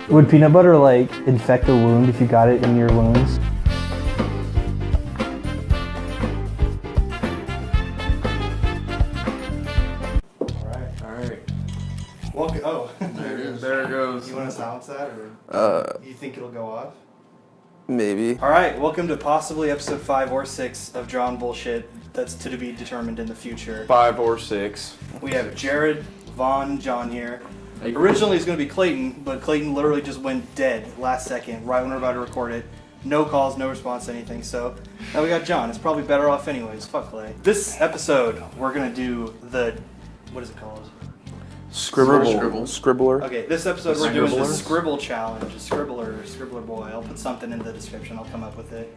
Would peanut butter like infect a wound if you got it in your wounds? Alright. Welcome. Oh, There it goes. You want to silence that, or you think it'll go off? Maybe. Alright, welcome to possibly episode 5 or 6 of Drawin bullshit that's to be determined in the future. 5 or 6. We have Jared, Vaughn, John here. Originally it was going to be Clayton, but Clayton literally just went dead last second, right when we were about to record it. No calls, no response to anything, so now we got John. It's probably better off anyways. Fuck Clay. This episode, we're going to do the, what is it called? Scribbler. Okay, this episode we're doing the Scribblers? Scribble challenge. A Scribbler boy. I'll put something in the description. I'll come up with it.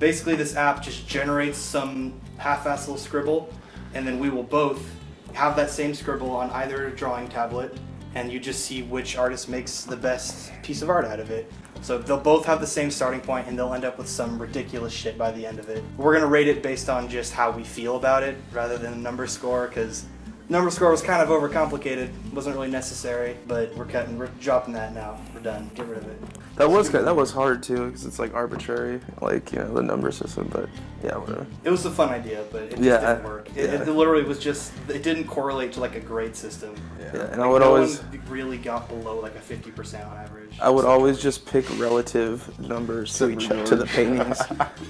Basically, this app just generates some half-assed little scribble, and then we will both have that same scribble on either drawing tablet, and you just see which artist makes the best piece of art out of it. So they'll both have the same starting point, and they'll end up with some ridiculous shit by the end of it. We're gonna rate it based on just how we feel about it, rather than a number score, because number score was kind of overcomplicated. Wasn't really necessary, but we're dropping that now. We're done. Get rid of it. That was hard too, because it's like arbitrary, like, you know, the number system. But yeah, whatever. It was a fun idea, but it just didn't work. It literally was just, it didn't correlate to like a grade system. Yeah, and Like, I would always really got below like a 50% on average. I would always just pick relative numbers to the paintings.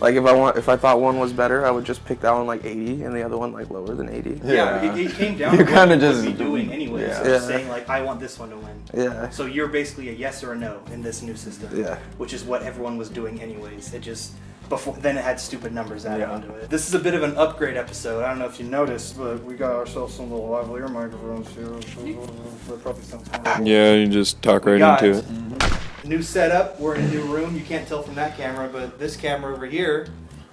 Like if I thought one was better, I would just pick that one like 80 and the other one like lower than 80. Yeah, it came down You're to kinda what just you'd be doing anyways. yeah. So just saying like, I want this one to win. Yeah. So you're basically a yes or a no in this new system. Yeah. Which is what everyone was doing anyways. It just then it had stupid numbers added Yeah. onto it. This is a bit of an upgrade episode. I don't know if you noticed, but we got ourselves some little lavalier microphones here. Probably something. Yeah, you just talk right into it. New setup. We're in a new room. You can't tell from that camera, but this camera over here,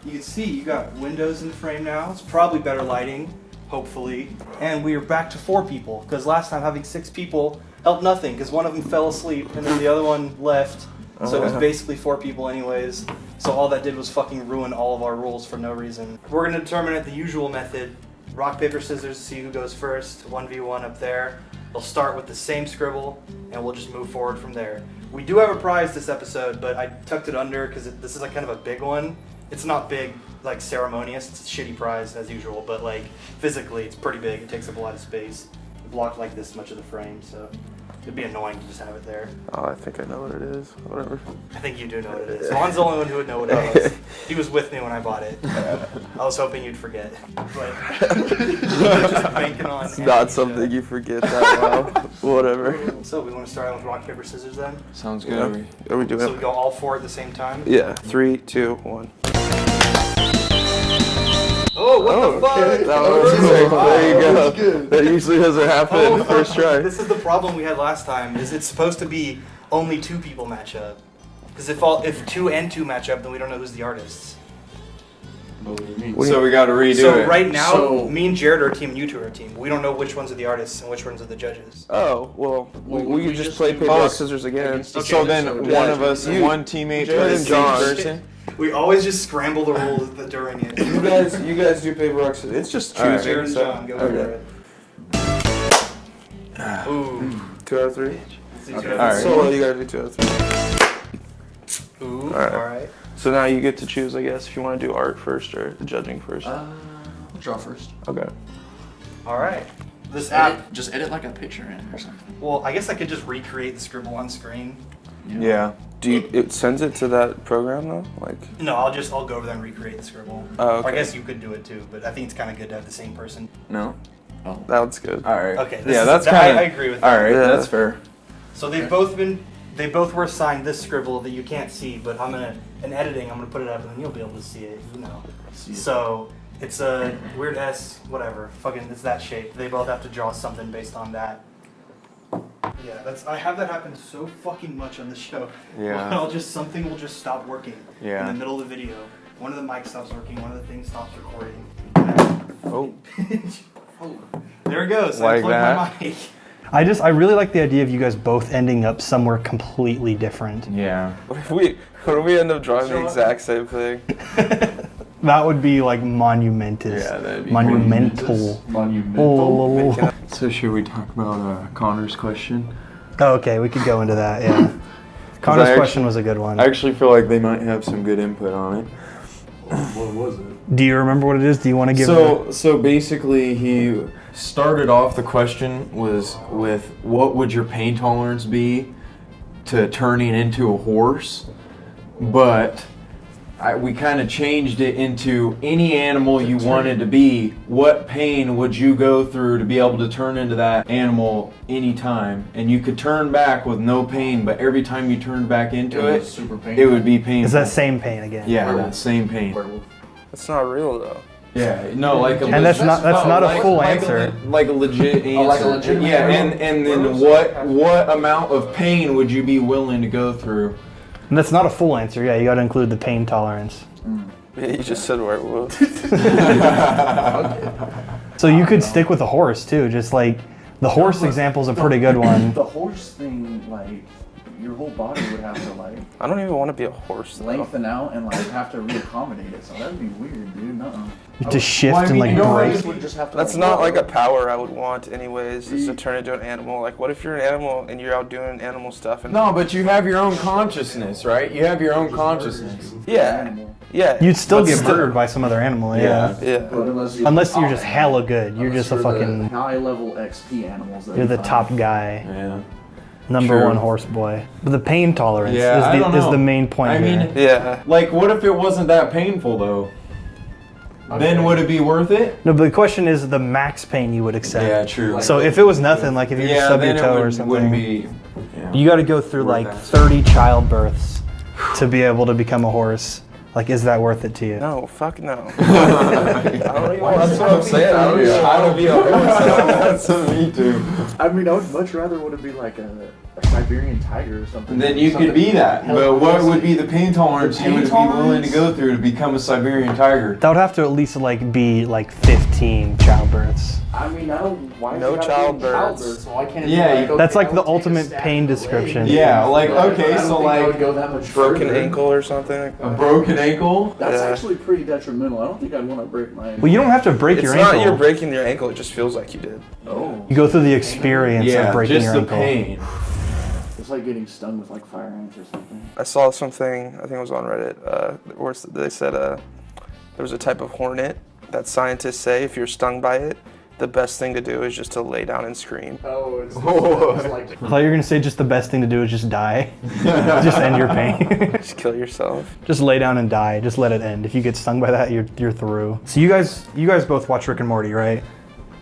you can see you got windows in the frame now. It's probably better lighting, hopefully. And we are back to 4 people, because last time having 6 people helped nothing, because one of them fell asleep and then the other one left. So it was basically 4 people anyways. So all that did was fucking ruin all of our rules for no reason. We're going to determine it the usual method. Rock, paper, scissors to see who goes first. 1v1 up there. They'll start with the same scribble, and we'll just move forward from there. We do have a prize this episode, but I tucked it under because this is like kind of a big one. It's not big, like ceremonious. It's a shitty prize as usual, but like physically it's pretty big. It takes up a lot of space. It blocked like this much of the frame, so it'd be annoying to just have it there. Oh, I think I know what it is. Whatever. I think you do know what it is. Vaughn's the only one who would know what it was. He was with me when I bought it. I was hoping you'd forget. But just banking on. It's not something you forget that well. Whatever. So we want to start out with rock, paper, scissors then? Sounds Yeah. good. Are we doing So it? we go all 4 at the same time? Yeah. 3, 2, 1. Oh, what the fuck? Okay. That was sick. There you go. That usually doesn't happen first try. This is the problem we had last time, is it's supposed to be only 2 people match up. Because if 2 and 2 match up, then we don't know who's the artists. So we got to redo it. So right now, me and Jared are a team and you 2 are a team. We don't know which ones are the artists and which ones are the judges. Oh, well, we could just play paper, Oh, rock, scissors again. So then one of us, one teammate for the same person. We always just scramble the rules during it. You guys do paper, rock, scissors. It's just choosing. Jared and John, go for it. Ooh. 2 out of 3. Let's do 2 Okay. out of Alright. 3. So you gotta do 2 out of 3. Ooh, Alright. alright. So now you get to choose, I guess, if you want to do art first or judging first. I'll draw first. Okay. Alright. This app, Just edit like a picture in it or something. well, I guess I could just recreate the scribble on screen. Yeah. It sends it to that program though? Like. No, I'll go over there and recreate the scribble. Oh, Or I okay. guess you could do it too, but I think it's kind of good to have the same person. No. Oh. That's good. All right. Okay, Yeah, that's kind of. I agree with that. All right, Yeah. that's fair. So they both were assigned this scribble that you can't see, but in editing, I'm gonna put it up and then you'll be able to see it, you know. So it's a weird S, whatever. Fucking, it's that shape. They both have to draw something based on that. Yeah, I have that happen so fucking much on the show. Yeah. Something will just stop working in Yeah. the middle of the video. One of the mics stops working, one of the things stops recording. Oh. Oh, there it goes. Like I plugged that? my mic. I really like the idea of you guys both ending up somewhere completely different. Yeah. What if we end up drawing the exact same thing? That would be like monumentous. Yeah, that'd be monumental. So should we talk about Connor's question? Oh, okay, we could go into that, yeah. Connor's question was a good one. I actually feel like they might have some good input on it. What was it? Do you remember what it is? Do you want to give So basically, he started off the question was with what would your pain tolerance be to turning into a horse, but we kind of changed it into any animal you wanted to be. What pain would you go through to be able to turn into that animal anytime? And you could turn back with no pain, but every time you turned back into it, super painful. it would be painful. Is that same pain again? Yeah, that same pain. That's not real though. Yeah, no, like a And that's not a full answer. Like a legit answer. like a legit yeah, answer. and then what amount of pain would you be willing to go through? And that's not a full answer. Yeah, you got to include the pain tolerance. Yeah, you just said werewolf. So you could stick with the horse too. Just like the horse example's a pretty good one. The horse thing, like, your whole body would have to, like, I don't even want to be a horse. Though. lengthen out and, like, have to reaccommodate it. So that'd be weird, dude. Nuh-uh. To shift Well, I and mean, like you know what? break. Would just have to, That's like, not like a walk. power I would want anyways, is to turn into an animal. Like, what if you're an animal and you're out doing animal stuff? And No, but you have your own consciousness, right? You have your own consciousness. Yeah, yeah. You'd still But get still- murdered by some other animal. Yeah. Yeah. But Unless you're just hella good. You're Unless just a the fucking. high-level XP animals. You're the top guy. Yeah. Number True. one horse boy. But the pain tolerance Yeah, I don't is know. the main point I here. mean, Yeah. like, what if it wasn't that painful though? Then would it be worth it? No, but the question is the max pain you would accept. Yeah, true. So if it was nothing, like if you just Yeah, stub your then toe it or wouldn't something, be. Yeah. you got to go through Worth like that. 30 childbirths to be able to become a horse. Like, is that worth it to you? No, fuck no. I don't even want That's what I'm saying. I don't even want to be a horse. That's me too. I mean, I would much rather would it be like a Siberian tiger or something. Then you could be that. But what would be the pain tolerance you would be willing to go through to become a Siberian tiger? That would have to at least like be like 15 childbirths. I mean, I don't. Why No childbirths. So why can't? Yeah, it be like, That's okay, like I the would take a ultimate stab pain in the leg. description. Yeah, like, But okay, I don't so think I would like go that much broken further. ankle or something. a broken ankle. That's Yeah. actually pretty detrimental. I don't think I'd want to break my ankle. Well, you don't have to break It's your not ankle. you're breaking your ankle, it just feels like you did. Oh, You go through the experience Yeah, of breaking just your the ankle. pain. it's like getting stung with like fire ants or something. I saw something, I think it was on Reddit, where they said there was a type of hornet that scientists say if you're stung by it, the best thing to do is just to lay down and scream. Oh, it's like I thought you were gonna say just the best thing to do is just die. Just end your pain. Just kill yourself. Just lay down and die. Just let it end. If you get stung by that, you're through. So you guys both watch Rick and Morty, right?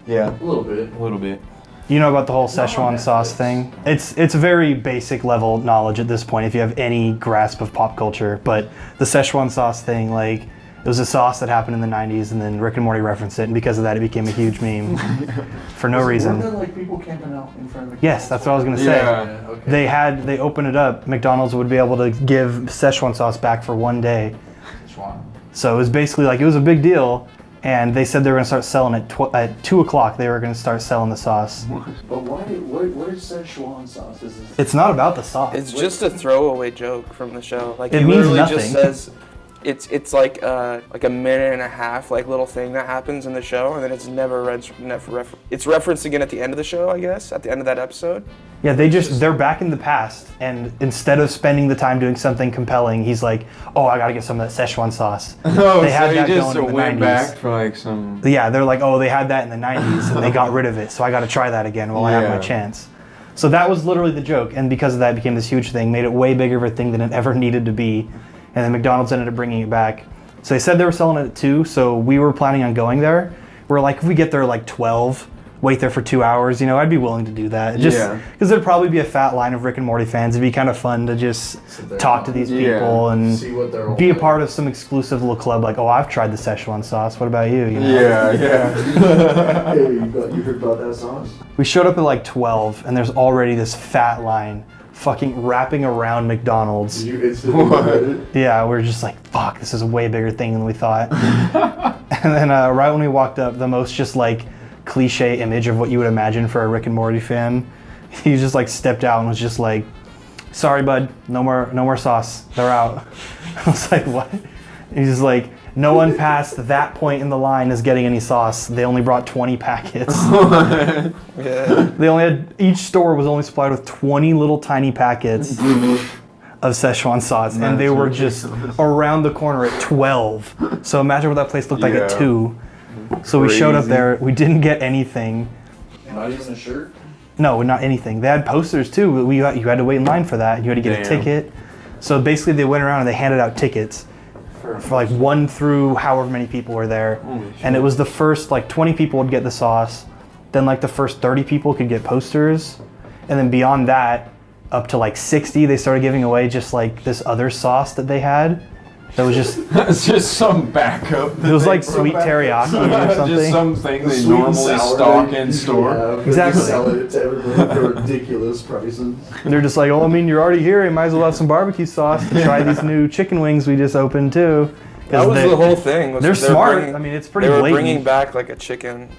Yeah, a little bit. a little bit. You know about the whole Szechuan sauce thing? It's very basic level knowledge at this point if you have any grasp of pop culture. But the Szechuan sauce thing, like, it was a sauce that happened in the 90s and then Rick and Morty referenced it, and because of that it became a huge meme for no Weren't reason. there like people camping out in front of the Yes, that's what I was gonna say. Yeah. okay. They open it up, McDonald's would be able to give Szechuan sauce back for one day. So it was basically like, it was a big deal, and they said they were gonna start selling it at 2 o'clock. They were gonna start selling the sauce. But what is Szechuan sauce? Is this? It's not about the sauce. It's just a throwaway joke from the show. Like It he means literally nothing. just says it's like a minute and a half like little thing that happens in the show, and then it's it's referenced again at the end of the show, I guess, at the end of that episode. Yeah, they're back in the past, and instead of spending the time doing something compelling, he's like, oh, I gotta get some of that Szechuan sauce. Oh, They had so that he just going in the went 90s. back for like some. Yeah, they're like, oh, they had that in the 90s, and they got rid of it, so I gotta try that again while I have my Yeah. chance. So that was literally the joke, and because of that, it became this huge thing, made it way bigger of a thing than it ever needed to be, and then McDonald's ended up bringing it back. So they said they were selling it at 2, so we were planning on going there. We're like, if we get there at like 12, wait there for 2 hours, I'd be willing to do that. Just Yeah. because there'd probably be a fat line of Rick and Morty fans. It'd be kind of fun to just there talk to and these Yeah. people and See what they're all be a like. part of some exclusive little club. Like, oh, I've tried the Szechuan sauce. What about you? Yeah, yeah. Hey, you heard about that sauce? We showed up at like 12, and there's already this fat line fucking wrapping around McDonald's. You instantly regret it? Yeah, we're just like, fuck, this is a way bigger thing than we thought. And then right when we walked up, the most just like cliche image of what you would imagine for a Rick and Morty fan, he just like stepped out and was just like, sorry bud, no more sauce, they're out. I was like, what? He's just like, no one past that point in the line is getting any sauce. They only brought 20 packets. Yeah. They only had, each store was only supplied with 20 little tiny packets of Szechuan sauce, and they were just around the corner at 12. So imagine what that place looked like at 2. So we showed up there. We didn't get anything. Not even a shirt? No, not anything. They had posters too. But you had to wait in line for that. You had to get a ticket. So basically, they went around and they handed out tickets for like 1 through however many people were there. And it was the first like 20 people would get the sauce. Then like the first 30 people could get posters, and then beyond that, up to like 60, they started giving away just like this other sauce that they had. That was just It's just some backup. it was like sweet teriyaki or something. Just something they Sweet and normally sour stock they in usually store. have, but Exactly. They sell it to everybody for ridiculous prices. And they're just like, oh, I mean, you're already here. You might as well have some barbecue sauce to try these new chicken wings we just opened too. That was the whole thing. Was They're they were smart. bringing- I mean, it's pretty They were blatant. bringing back like a chicken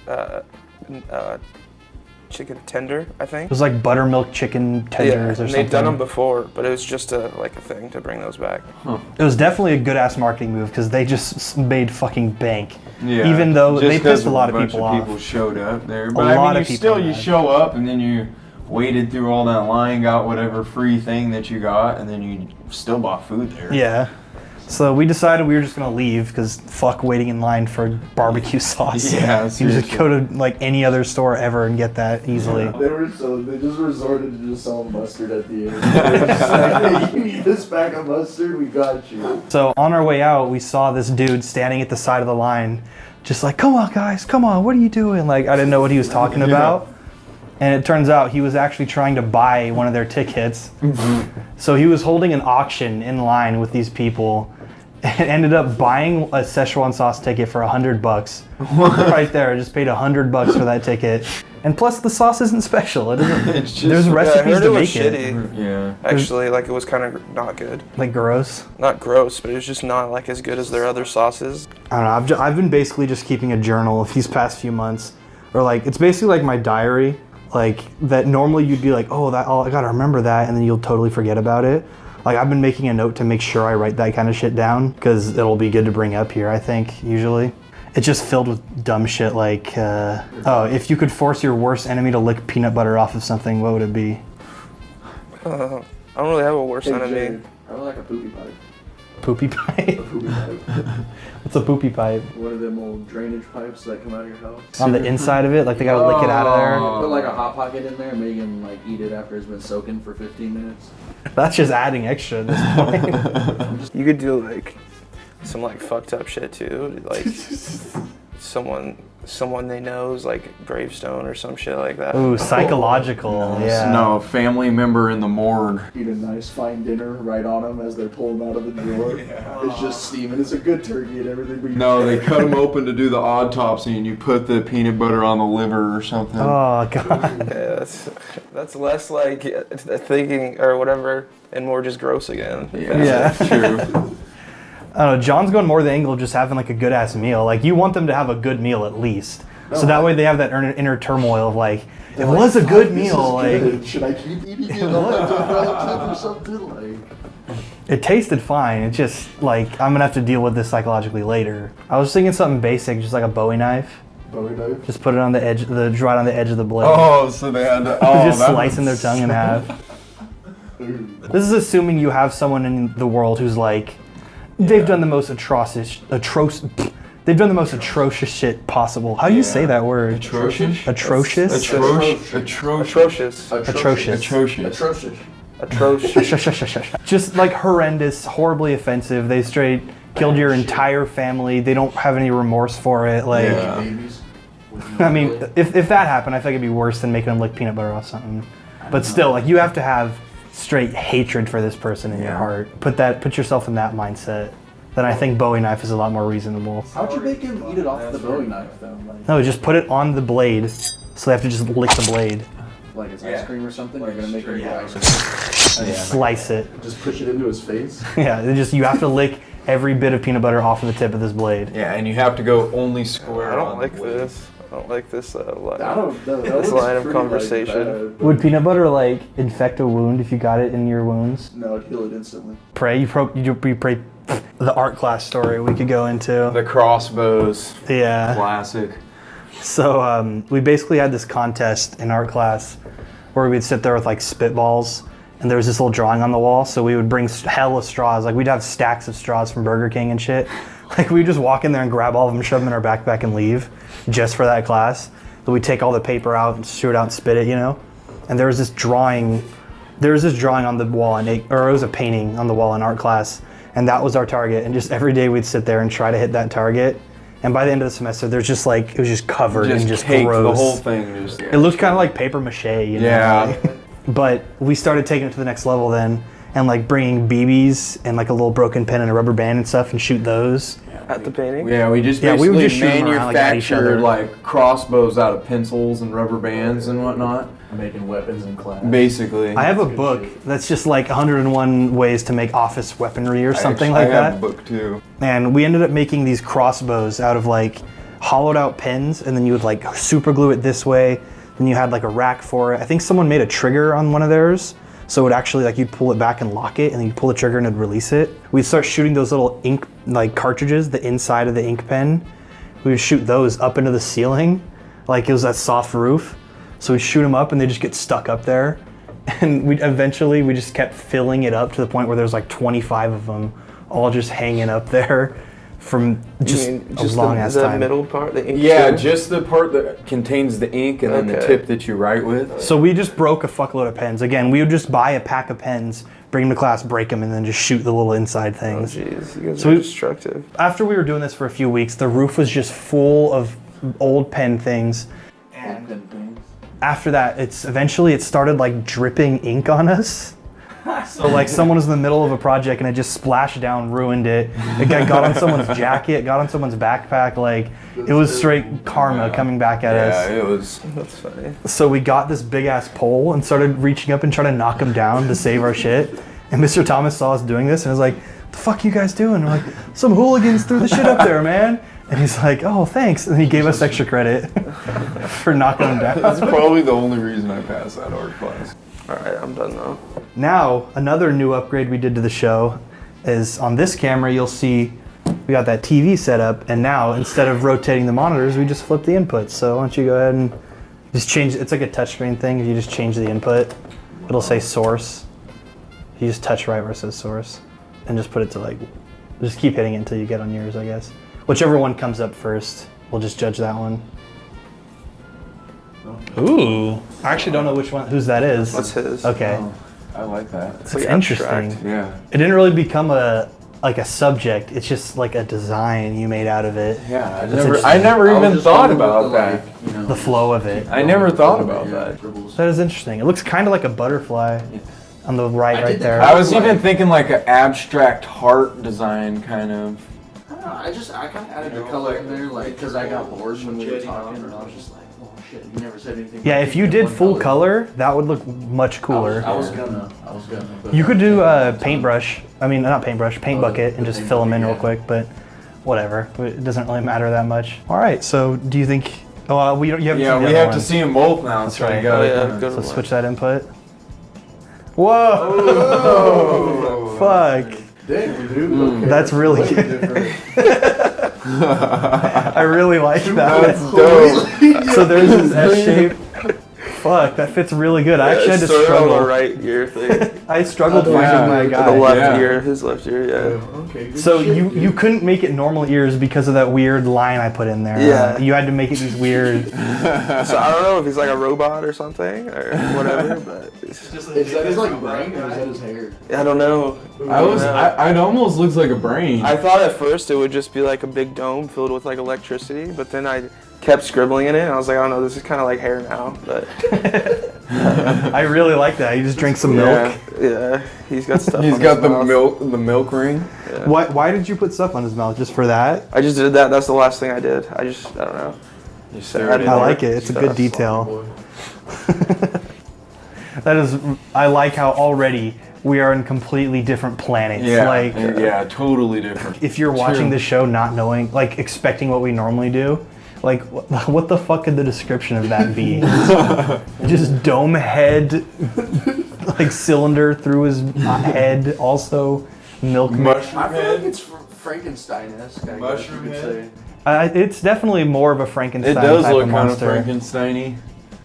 tender, I think. It was like buttermilk chicken tenders or and something. they'd done them before, but it was just like a thing to bring those back. It was definitely a good ass marketing move because they just made fucking bank. Yeah, Even though just they 'cause pissed a lot of bunch people off. People showed up there, A but I lot mean, of you people still you had. show up and then you waited through all that line, got whatever free thing that you got, and then you still bought food there. Yeah. So we decided we were just gonna leave because fuck waiting in line for barbecue sauce. Yeah, You just seriously. go to like any other store ever and get that easily. They just resorted to just selling mustard at the end. They were just like, hey, you need this bag of mustard? We got you. So on our way out, we saw this dude standing at the side of the line, just like, come on guys, come on, what are you doing? Like, I didn't know what he was talking about. And it turns out he was actually trying to buy one of their tickets. So he was holding an auction in line with these people and ended up buying a Szechuan sauce ticket for $100. Right there, just paid $100 for that ticket. And plus the sauce isn't special. It isn't, It's just- there's Yeah, I recipes heard to it was make it. shitty. Yeah. Actually, like it was kind of not good. Like gross. Not gross, but it was just not like as good as their other sauces. I don't know. I've been basically just keeping a journal of these past few months, or like it's basically like my diary. Like that normally you'd be like, oh, I gotta remember that, and then you'll totally forget about it. Like I've been making a note to make sure I write that kind of shit down because it'll be good to bring up here. I think usually. It's just filled with dumb shit like, oh, if you could force your worst enemy to lick peanut butter off of something, what would it be? I don't really have a worst enemy. I would like a poopy pipe. Poopy A pipe? poopy pipe. What's a poopy pipe? One of them old drainage pipes that come out of your house. On the inside of it? Like they gotta lick it out of there? Put like a hot pocket in there and make him like eat it after it's been soaking for 15 minutes. That's just adding extra at this point. You could do like some like fucked up shit too, like someone they know's like gravestone or some shit like that. Ooh, psychological. Yeah. No, family member in the morgue. Eat a nice fine dinner right on them as they're pulling out of the drawer. It's just steaming. It's a good turkey and everything. But you No, they cut them open to do the autopsy, and you put the peanut butter on the liver or something. Oh god. Yeah, that's less like thinking or whatever, and more just gross again. Yeah. True. I don't know, John's going more the angle of just having like a good ass meal. Like you want them to have a good meal at least. So that way they have that inner turmoil of like, it was a good meal. Like Should I keep eating it all relative or something? Like, it tasted fine. It's just like I'm gonna have to deal with this psychologically later. I was thinking something basic, just like a Bowie knife. Bowie knife. Just put it on the edge, right on the edge of the blade. Oh, so they had to. Oh, Just that slicing their was- tongue in half. This is assuming you have someone in the world who's like, they've done the most atrocious shit possible. How do you say that word? Atrocious. Atrocious? Atrocious. Atrocious. Atrocious. Atrocious. Atrocious. Just like horrendous, horribly offensive. They straight killed your entire family. They don't have any remorse for it. Like, Yeah. Babies. I mean, if that happened, I think it'd be worse than making them lick peanut butter off something. But still, like you have to have straight hatred for this person in your heart. Put yourself in that mindset. Then I think Bowie knife is a lot more reasonable. How'd you make him eat it off the Bowie knife though? No, just put it on the blade, so they have to just lick the blade. Like it's ice cream or something? You're gonna make him eat ice cream. Slice it. Just push it into his face? Yeah, you have to lick every bit of peanut butter off of the tip of this blade. Yeah, and you have to go only square. I on don't like the blade. this. I don't like this line. I don't know. This line of conversation. Would peanut butter like infect a wound if you got it in your wounds? No, it'd heal it instantly. You pray. The art class story we could go into. The crossbows. Yeah. Classic. So we basically had this contest in art class where we'd sit there with like spitballs and there was this little drawing on the wall. So we would bring hella straws. Like we'd have stacks of straws from Burger King and shit. Like we'd just walk in there and grab all of them, shove them in our backpack, and leave, just for that class. So we'd take all the paper out and shoot it out and spit it, you know. And there was this drawing. There was this drawing on the wall, or it was a painting on the wall in art class, and that was our target. And just every day we'd sit there and try to hit that target. And by the end of the semester, there's just like it was just covered in just cake, gross. The whole thing just. It looked kind of like paper mache, you know. Yeah. But we started taking it to the next level then, and like bringing BBs and like a little broken pen and a rubber band and stuff, and shoot those. At the painting? Yeah, we just Yeah, we basically would just shoot 'em around, like, at each other. manufactured like crossbows out of pencils and rubber bands and whatnot. Making weapons in class. Basically. I have a good book shit. that's just like 101 ways to make office weaponry or something I like have that. a book too. And we ended up making these crossbows out of like hollowed out pins, and then you would like super glue it this way. Then you had like a rack for it. I think someone made a trigger on one of theirs. So it would actually like you'd pull it back and lock it, and then you'd pull the trigger and it'd release it. We'd start shooting those little ink like cartridges, the inside of the ink pen. We would shoot those up into the ceiling, like it was that soft roof. So we'd shoot them up and they just get stuck up there. And we just kept filling it up to the point where there's like 25 of them all just hanging up there from just a long ass the time. middle part, the ink Yeah, tube? just the part that contains the ink and then the Okay. tip that you write with. So we just broke a fuckload of pens. Again, we would just buy a pack of pens, bring them to class, break them, and then just shoot the little inside Oh things. jeez, you guys So are we- destructive. After we were doing this for a few weeks, the roof was just full of old pen things. And After that, it started like dripping ink on us. So like someone was in the middle of a project and it just splashed down, ruined it. It got on someone's jacket, got on someone's backpack. Like it was straight karma coming back at us. Yeah, it was. That's funny. So we got this big ass pole and started reaching up and trying to knock him down to save our shit. And Mr. Thomas saw us doing this and was like, "The fuck you guys doing?" And we're like, "Some hooligans threw the shit up there, man." And he's like, "Oh, thanks." And he gave us extra credit for knocking him down. That's probably the only reason I passed that art class. Alright, I'm done now. Now, another new upgrade we did to the show is on this camera, you'll see we got that TV set up, and now instead of rotating the monitors, we just flip the inputs. So why don't you go ahead and just change, it's like a touchscreen thing. If you just change the input, it'll say source. You just touch right where it says source and just put it to like, just keep hitting it until you get on yours, I guess. Whichever one comes up first, we'll just judge that one. Ooh. I actually don't know whose that is. What's his? Okay. Oh, I like that. It's It's like interesting. abstract. Yeah. It didn't really become a subject. It's just like a design you made out of it. Yeah, I interesting. never even thought about that. The flow of it. I never thought about that. That is interesting. It looks kind of like a butterfly on the right there. I was even thinking like an abstract heart design kind of. I don't know, I kind of added the color in there, like, because I got bored when we were talking, and I was just like, oh shit, you never said anything. Yeah, about if you picking did one full color, that would look much cooler. I was gonna. But You could do a paintbrush. I mean, not paintbrush, paint bucket, and just fill them in real quick. But whatever, it doesn't really matter that much. All right. So, do you think? Oh, we don't. You haven't Yeah, seen the we other have one. to see them both now. That's so we right. gotta Oh, yeah, kinda- good So one. switch that input. Whoa! Fuck. Damn, dude. Okay. That's really Way good. different. I really like that. That's dope. So there's this S shape. Fuck, that fits really good. I actually had to Sort of on struggle. the right ear thing. I struggled Yeah. finding my The guy. left Yeah. ear, his left ear, yeah. Okay, good So shit, you dude. couldn't make it normal ears because of that weird line I put in there. Yeah. You had to make it these weird. So I don't know if he's like a robot or something or whatever, but Is that his like brain or is that his hair? I don't know. It almost looks like a brain. I thought at first it would just be like a big dome filled with like electricity, but then I kept scribbling in it and I was like, I don't know, this is kind of like hair now, but I really like that. You just drink some milk. yeah, he's got stuff. He's on got his the mouth. milk ring. Yeah. Why did you put stuff on his mouth? Just for that? I just did that. That's the last thing I did. I don't know. You added I more like it. It's a good stuff. detail. That is. I like how already we are in completely different planets. Yeah, Like yeah, totally different. if you're watching this show not knowing, like expecting what we normally do, like what the fuck could the description of that be? Just dome head, like cylinder through his head, also milk. Mushroom I feel like head. it's Frankenstein-esque, I guess Mushroom you could head. say. It's definitely more of a Frankenstein It does type look of kind of monster. Frankenstein-y.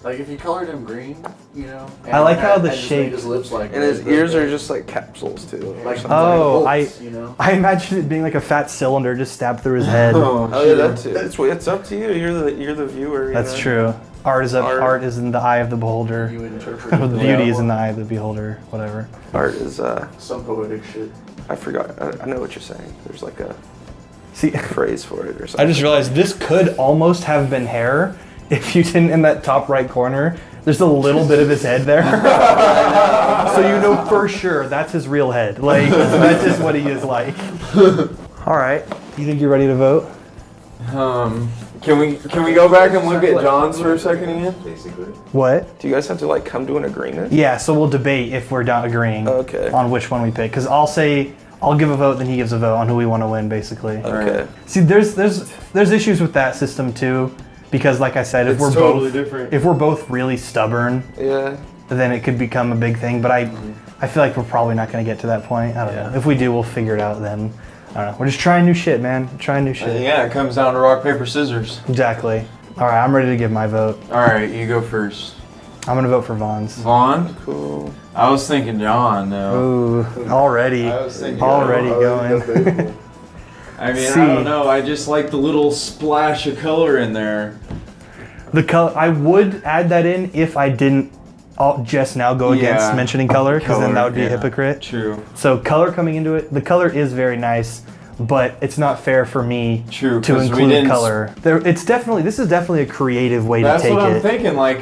Like if you colored him green, you know. I like how the and just shape- made his lips like. And his ears are just like capsules too. like Oh, bolts, you know. I imagine it being like a fat cylinder just stabbed through his head. Oh yeah, that's it. It's up to you. You're the viewer. You That's know? true. Art is Art. in the eye of the beholder. You interpret The it. beauty is in the eye of the beholder. Whatever. Art is Some poetic shit. I forgot. I know what you're saying. There's like a See, phrase for it or I something. just realized this could almost have been hair if you didn't in that top right corner. There's a little bit of his head there. So you know for sure that's his real head. Like, that's just what he is like. All right. You think you're ready to vote? Can we go back and look at John's for a second again? Basically. What? Do you guys have to like come to an agreement? Yeah, so we'll debate if we're not agreeing Okay. on which one we pick. Because I'll give a vote, then he gives a vote on who we want to win, basically. Okay. See, there's issues with that system too, because like I said, if It's we're totally both different. if we're both really stubborn, Yeah. then it could become a big thing. But I feel like we're probably not going to get to that point. I don't know. If we do, we'll figure it out then. I don't know. We're just trying new shit, man. Trying new shit. Yeah, it comes down to rock, paper, scissors. Exactly. All right, I'm ready to give my vote. All right, you go first. I'm gonna vote for Vaughn's. Vaughn? Cool. I was thinking John, though. Ooh, already thinking going. I mean, See. I don't know. I just like the little splash of color in there. The color, I would add that in if I didn't just now go against Yeah. mentioning color, because then that would be a yeah. hypocrite. True. So color coming into it, the color is very nice, but it's not fair for me True, to 'cause we include didn't color. This is definitely a creative way That's to take what I'm it. thinking. Like,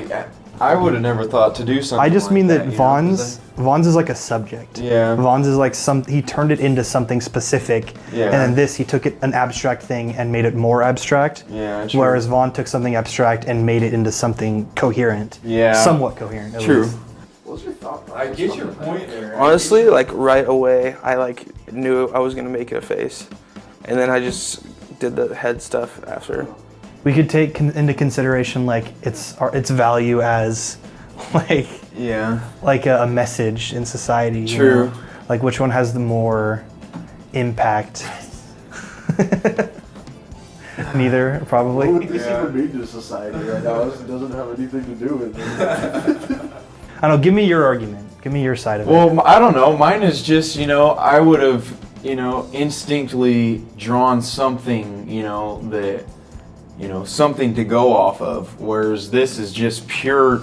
I would have never thought to do something. I just like mean that you know, 'cause Vaughn's is like a subject. Yeah. Vaughn's is like he turned it into something specific. Yeah. And then he took it an abstract thing and made it more abstract. Yeah, true. Whereas Vaughn took something abstract and made it into something coherent. Yeah. Somewhat coherent. At True. least. What's your thought I process get on your that? point there. Honestly, like right away, I like knew I was gonna make it a face, and then I just did the head stuff after. We could take into consideration like its value as Yeah. like a message in society. you True. know? Like which one has the more impact? Neither, probably. What would this even mean to society right now? This doesn't have anything to do with it. I don't know. Give me your argument. Give me your side of it. Well, I don't know. Mine is just, I would have, instinctly drawn something, that, something to go off of. Whereas this is just pure,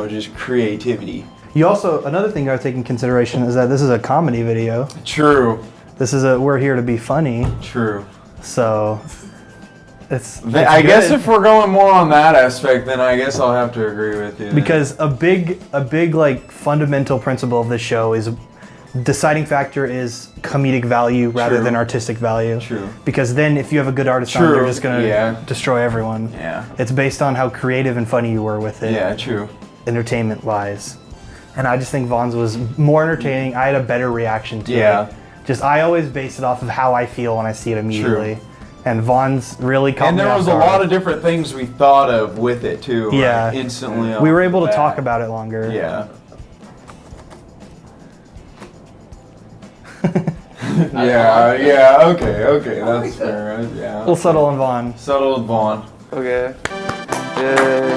just creativity. You also, another thing I would take in consideration is that this is a comedy video. True. We're here to be funny, True. so it's I guess good. if we're going more on that aspect, then I guess I'll have to agree with you. Because a big like fundamental principle of this show is deciding factor is comedic value rather True. than artistic value. True. Because then if you have a good artist on, True. they're just gonna Yeah. destroy everyone. Yeah. It's based on how creative and funny you were with it. Yeah, true. Entertainment wise. And I just think Vaughn's was more entertaining. I had a better reaction to Yeah. it. I always base it off of how I feel when I see it immediately. And Vaughn's really caught And me there off was a guard. lot of different things we thought of with it too. Yeah. Like, instantly. We were off able the to talk bat. about it longer. Yeah. Yeah. Okay. That's fair. Yeah. We'll settle on Vaughn. Settle with Vaughn. Okay. Yay.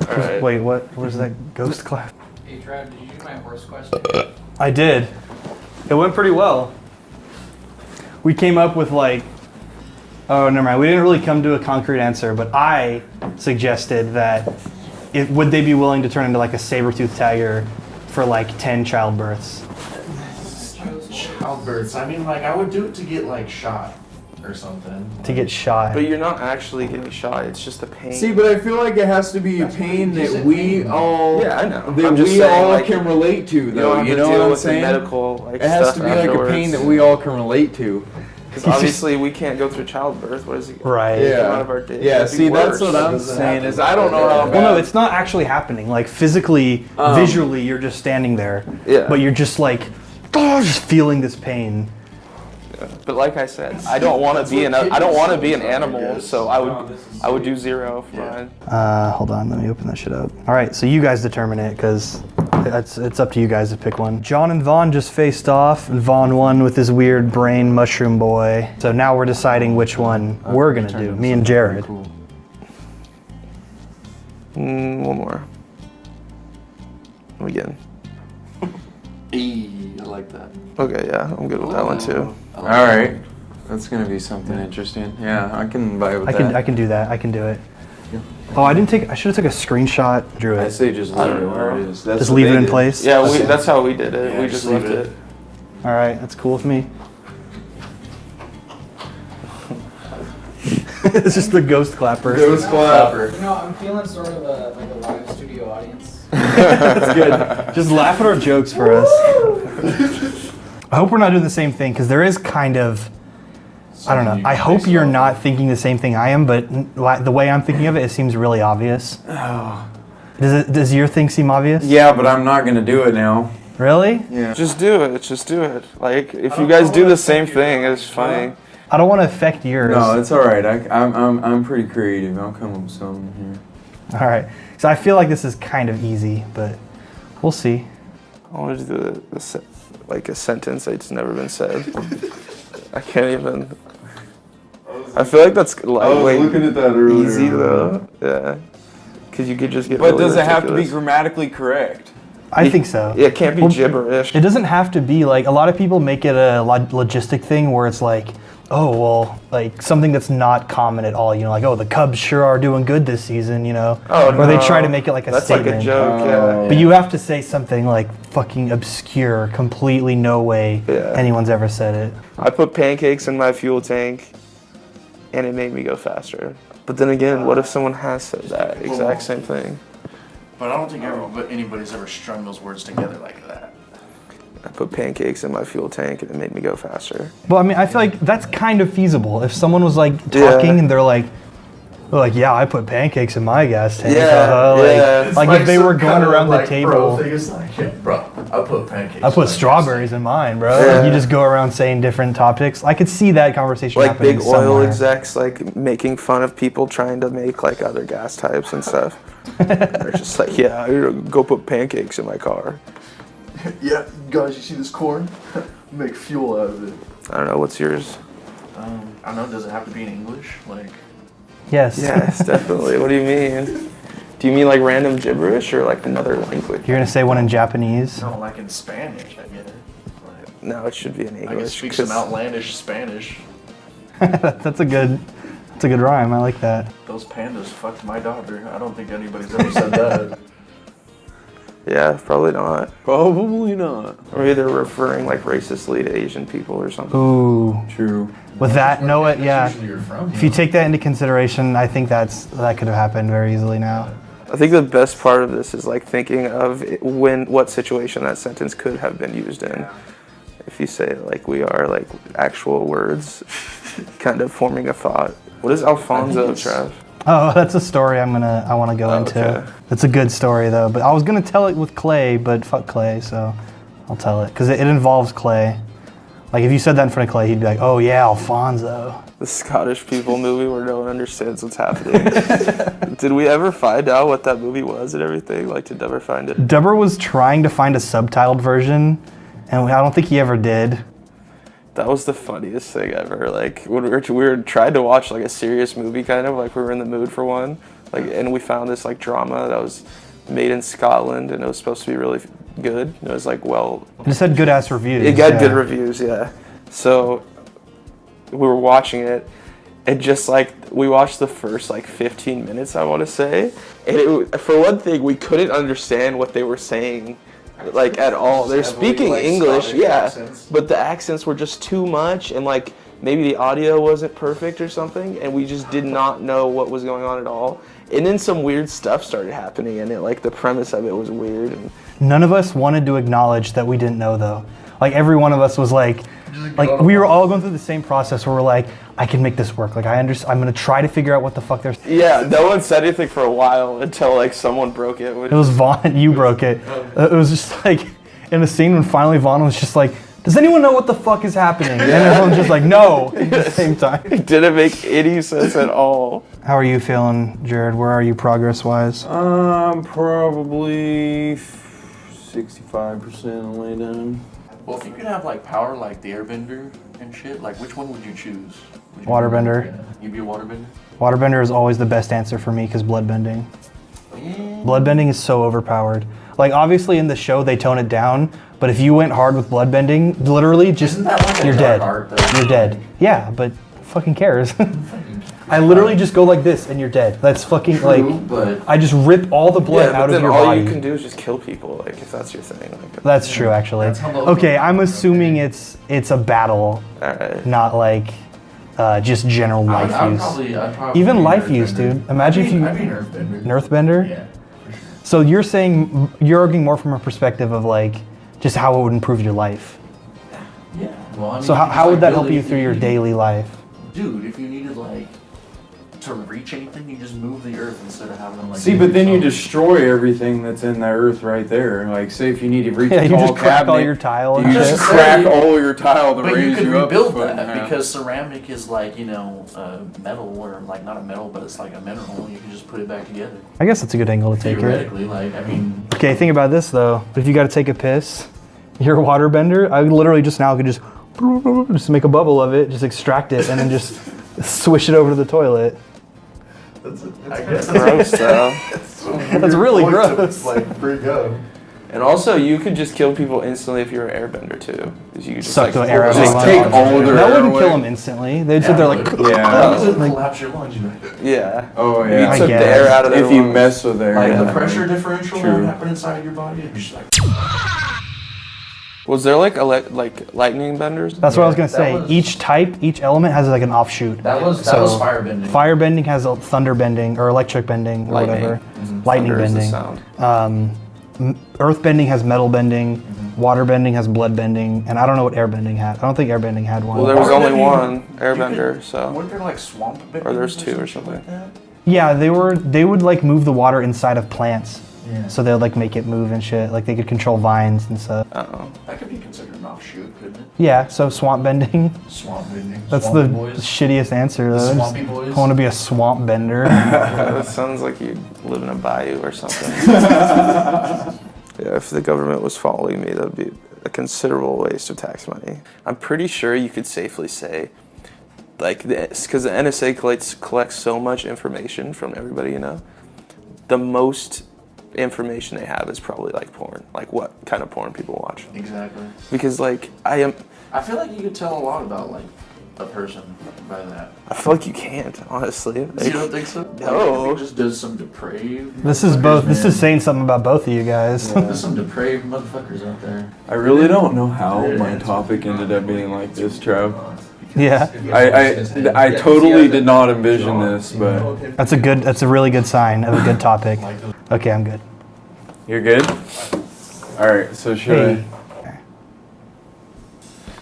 All right. Wait, what? Where's that ghost clap? Hey Trav, did you do my horse question? I did. It went pretty well. We came up with oh, never mind. We didn't really come to a concrete answer, but I suggested that would they be willing to turn into like a saber-toothed tiger for 10 childbirths? Childbirths. I mean, I would do it to get shot or something. To get shot. But you're not actually getting shot. It's just the pain. See, but I feel like it has to be a pain that we all Yeah, I know. that I'm just we saying, all like, can relate to, you though. don't have You to know deal what I'm with the saying? medical It has stuff to be like a afterwards. pain that we all can relate to. Because obviously we can't go through childbirth. What is it? Right. Yeah. Come out of our dick. Yeah. It'd be See, that's worse. what I'm doesn't saying. happen. Is I don't know how bad. Well, no, it's not actually happening. Physically, visually, you're just standing there. Yeah. But you're just just feeling this pain. But like I said, I don't want to be an animal, so I would do 0 for mine. Hold on, let me open that shit up. All right, so you guys determine it, because it's up to you guys to pick one. John and Vaughn just faced off, and Vaughn won with his weird brain mushroom boy. So now we're deciding which one we're gonna do, me and Jared. One more. Again. I like that. Okay, yeah, I'm good with that one too. All right. That's gonna be something interesting. Yeah, I can vibe with that. I can do that. I can do it. Oh, I should have took a screenshot. Drew I it. say just leave it where it is. That's Just what leave it they in did. place. Yeah, that's how we did it. Yeah, we just just left leave it. it. All right, that's cool with me. It's just the ghost clapper. Ghost clapper. You know, I'm feeling sort of like a live studio audience. That's good. Just laugh at our jokes for us. I hope we're not doing the same thing because there is kind of, I don't know. I hope you're not thinking the same thing I am, but the way I'm thinking of it, it seems really obvious. Oh. Does your thing seem obvious? Yeah, but I'm not gonna do it now. Really? Yeah. Just do it. Just do it. Like, if you guys do the same thing, it's funny. I don't want to affect yours. No, it's all right. I'm pretty creative. I'll come up with something here. All right. So I feel like this is kind of easy, but we'll see. I want to do like a sentence that's never been said. I can't even. I feel like that's I was lightweight looking at that earlier. easy though. Yeah. Because you could just get. But really does it have to be ridiculous. grammatically correct? I think so. Yeah, it can't be Well, gibberish. It doesn't have to be like, a lot of people make it a logistic thing where it's like, oh, well, like something that's not common at all, you know, like, oh, the Cubs sure are doing good this season, you know, Oh, or they no. try to make it like a That's statement. like a joke. Yeah. But you have to say something like fucking obscure, completely no way Yeah. anyone's ever said it. I put pancakes in my fuel tank, and it made me go faster. But then again, what if someone has said that exact same thing? But I don't think anybody's ever strung those words together like that. I put pancakes in my fuel tank, and it made me go faster. Well, I mean, I feel like that's kind of feasible. If someone was like Yeah. talking and they're like, yeah, I put pancakes in my gas tank. Yeah, yeah. Like if they were going around the table. Bro, thing is like, yeah, bro, I put pancakes. I in put my strawberries in mine, bro. Yeah. Like you just go around saying different topics. I could see that conversation Like happening big oil somewhere. execs, like making fun of people trying to make like other gas types and stuff. They're just like, yeah, I go put pancakes in my car. Yeah, guys, you see this corn? Make fuel out of it. I don't know, what's yours? I don't know, does it have to be in English? Like, Yes. Yes, definitely. What do you mean? Do you mean like random gibberish or like another language? You're gonna say one in Japanese. no, like in Spanish, I get it. Like, No, it should be in I can English. speak some 'cause- outlandish Spanish. That's a good rhyme. I like that. Those pandas fucked my daughter. I don't think anybody's ever said that. Yeah, probably not. Probably not. Or maybe they're referring like racistly to Asian people or something. Ooh. True. With that, no, it, yeah. Usually you're from. If you take that into consideration, I think that could have happened very easily now. I think the best part of this is like thinking of what situation that sentence could have been used in. If you say it like we are, like actual words, kind of forming a thought. What is Alfonso, Trav? Oh, that's a story I want to go into. okay. It's a good story though, but I was gonna tell it with Clay, but fuck Clay, so I'll tell it because it involves Clay. Like if you said that in front of Clay, he'd be like, "Oh yeah, Alfonso." The Scottish People movie where no one understands what's happening. Did we ever find out what that movie was and everything? Like, did Deborah find it? Deborah was trying to find a subtitled version, and I don't think he ever did. That was the funniest thing ever. Like when we were trying to watch like a serious movie, kind of like we were in the mood for one. Like, and we found this like drama that was made in Scotland, and it was supposed to be really good. It was like It just had good ass reviews. it got yeah. good reviews, yeah. So we were watching it, and just like we watched the first like 15 minutes, I want to say, and for one thing, we couldn't understand what they were saying. Like at all. They're speaking like, English, Scottish yeah, accents. but the accents were just too much, and like maybe the audio wasn't perfect or something, and we just did not know what was going on at all. And then some weird stuff started happening, and it like the premise of it was weird. And None of us wanted to acknowledge that we didn't know though. Like every one of us was like we were all going through the same process where we're like, I can make this work. Like I'm gonna try to figure out what the fuck they're. yeah, no one said anything for a while until like someone broke it. It was Vaughn. You broke it. It was just like in a scene when finally Vaughn was just like, "Does anyone know what the fuck is happening?" And everyone's just like, "No," at the same time. It didn't make any sense at all. How are you feeling, Jared? Where are you progress-wise? Probably 65% on the way down. Well, if you could have like power like the airbender and shit, like which one would you choose? Would you Waterbender. You'd be a waterbender? Waterbender is always the best answer for me because bloodbending. Bloodbending is so overpowered. Like, obviously in the show they tone it down, but if you went hard with bloodbending, literally just, Isn't that like a you're dark dead. art, though? You're dead. Yeah, but who fucking cares? I literally just go like this and you're dead. That's fucking, like, But I just rip all the blood Yeah, but out of then your all body. you can do is just kill people, like if that's your thing. Like, That's true, actually. That's how the- Okay, I'm assuming it's a battle, alright. not like just general life I'd use. probably Even be life use, Earthbender. dude. Imagine if you I'd be an Earthbender. Earthbender. Yeah. So you're saying you're arguing more from a perspective of like just how it would improve your life. Yeah. Well, I mean, So you how, could how just, would that build help it you if through your needed- daily life? Dude, if you needed like to reach anything, you just move the earth instead of having them like. See, but then you destroy everything that's in the earth right there. Like, say if you need to reach Yeah, a you tall just crack all cabinet, your tile you and just shit. crack all your tile to But you raise could you up. a rebuild foot and a that half. because ceramic is like metal or like not a metal, but it's like a mineral. You can just put it back together. I guess that's a good angle to take it. Theoretically, like I mean, Okay, think about this though. If you got to take a piss, you're a waterbender. I literally just now could just make a bubble of it, just extract it, and then just swish it over to the toilet. I guess Gross though. That's really gross. It's like pretty good. And also, you could just kill people instantly if you're an airbender too. 'Cause you could just Suck like, the air out of Just their take lungs. all their That air wouldn't away. kill them instantly. They'd sit there like, Yeah. it would like- collapse your lungs. Yeah. Oh You yeah. I took the guess. air out of their If you lungs. mess with air, Like yeah. the pressure differential that True. would happen inside your body, it'd be just like. Was there like lightning benders? That's what I was gonna That say. was- each element has like an offshoot. That was So, firebending. Firebending has a thunder bending or electric bending or Lightning. whatever. Lightning Thunder is the bending. sound. Earth bending has metal bending. Water bending has blood bending, and I don't know what airbending had. I don't think airbending had one. Well, there was Or only maybe one you airbender, could- so. Weren't there like swamp benders Or there's two or some shit something. like that? Yeah, they would like move the water inside of plants, Yeah. so they'd like make it move and shit. Like they could control vines and stuff. Uh-oh. That could be considered an offshoot, couldn't it? Yeah, so swamp bending. Swamp bending. That's Swampy the boys. shittiest answer though. Swampy boys. I want to be a swamp bender. That sounds like you live in a bayou or something. Yeah, if the government was following me, that would be a considerable waste of tax money. I'm pretty sure you could safely say, like, because the NSA collects so much information from everybody, you know, the most information they have is probably like porn, like what kind of porn people watch. Exactly. Because like I feel like you could tell a lot about like a person by that. I feel like you can't, honestly. You Like, don't think so? No. Like, if he just does some depraved. This is motherfuckers, both. This man. is saying something about both of you guys. There's some depraved motherfuckers out there. I really don't know how my topic ended up being like this, Trev. Yeah, I totally did not envision this, but that's a really good sign of a good topic. Okay, I'm good. you're good. All right, so should Hey.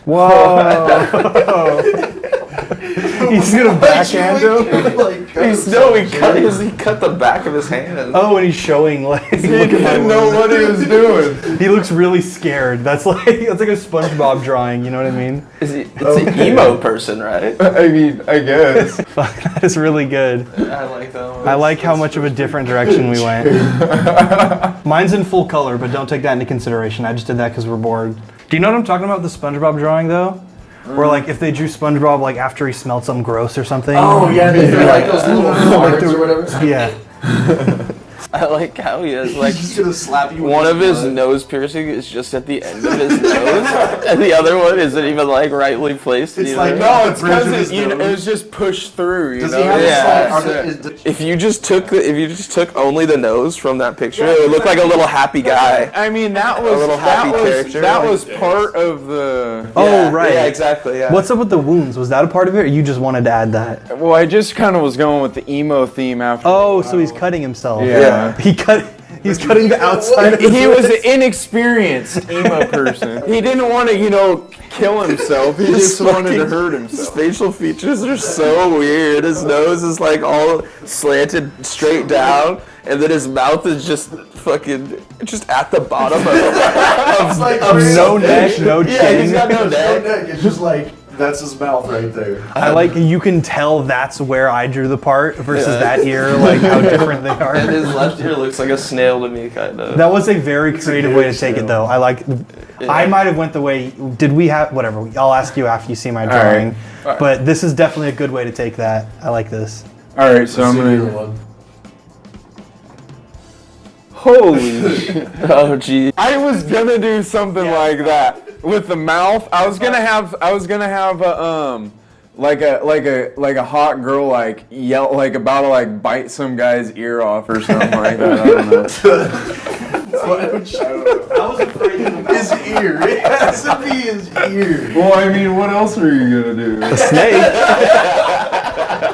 Whoa! He's gonna backhand him. he cut the back of his hand. Oh, and he's showing like. He didn't know what he was doing. He looks really scared. That's like a SpongeBob drawing. You know what I mean? It's an emo person, right? I mean, I guess. Fuck, that is really good. I like that one. I like how much of a different direction we went. Mine's in full color, but don't take that into consideration. I just did that because we're bored. Do you know what I'm talking about? The SpongeBob drawing, though, where like if they drew SpongeBob like after he smelled something gross or something. Oh yeah, they do like those little farts or whatever. Yeah. I like how he has like He's gonna slap you with one of his blood. nose piercing is just at the end of his nose, and the other one isn't even like rightly placed. It's either. like, No, it's Bridge of because his it nose. was just pushed through. You Does know? he have Yeah. a If you just took only the nose from that picture, it would look like a little happy guy. I mean, that A was little happy character. that was part of the. Oh, Yeah, right. Yeah, exactly. Yeah. What's up with the wounds? Was that a part of it, or you just wanted to add that? Well, I just kind of was going with the emo theme after. Oh, so he's cutting himself. Yeah. He's cutting the outside of his He was an wrist. inexperienced emo person. He didn't want to, kill himself. He just wanted to hurt himself. Facial features are so weird. His nose is like all slanted straight down, and then his mouth is just fucking just at the bottom of No neck, no Yeah, he's chin. got no No neck. neck. It's just like that's his mouth right there. I like you can tell that's where I drew the part versus that ear, like how different they And are. his left ear looks like a snail to me, kind of. That was a very creative way to take it, though. I like. I might have went the way. Did we have whatever? I'll ask you after you see my drawing. right. But this is definitely a good way to take that. I like this. All right, so I'm gonna. Holy Oh, gee. I was gonna do something like that with the mouth. I was gonna have a like a hot girl like yell like about to like bite some guy's ear off or something like that. I don't know. I was afraid of the His ear. It has to be his ear. Well, I mean, what else are you gonna do? Snake.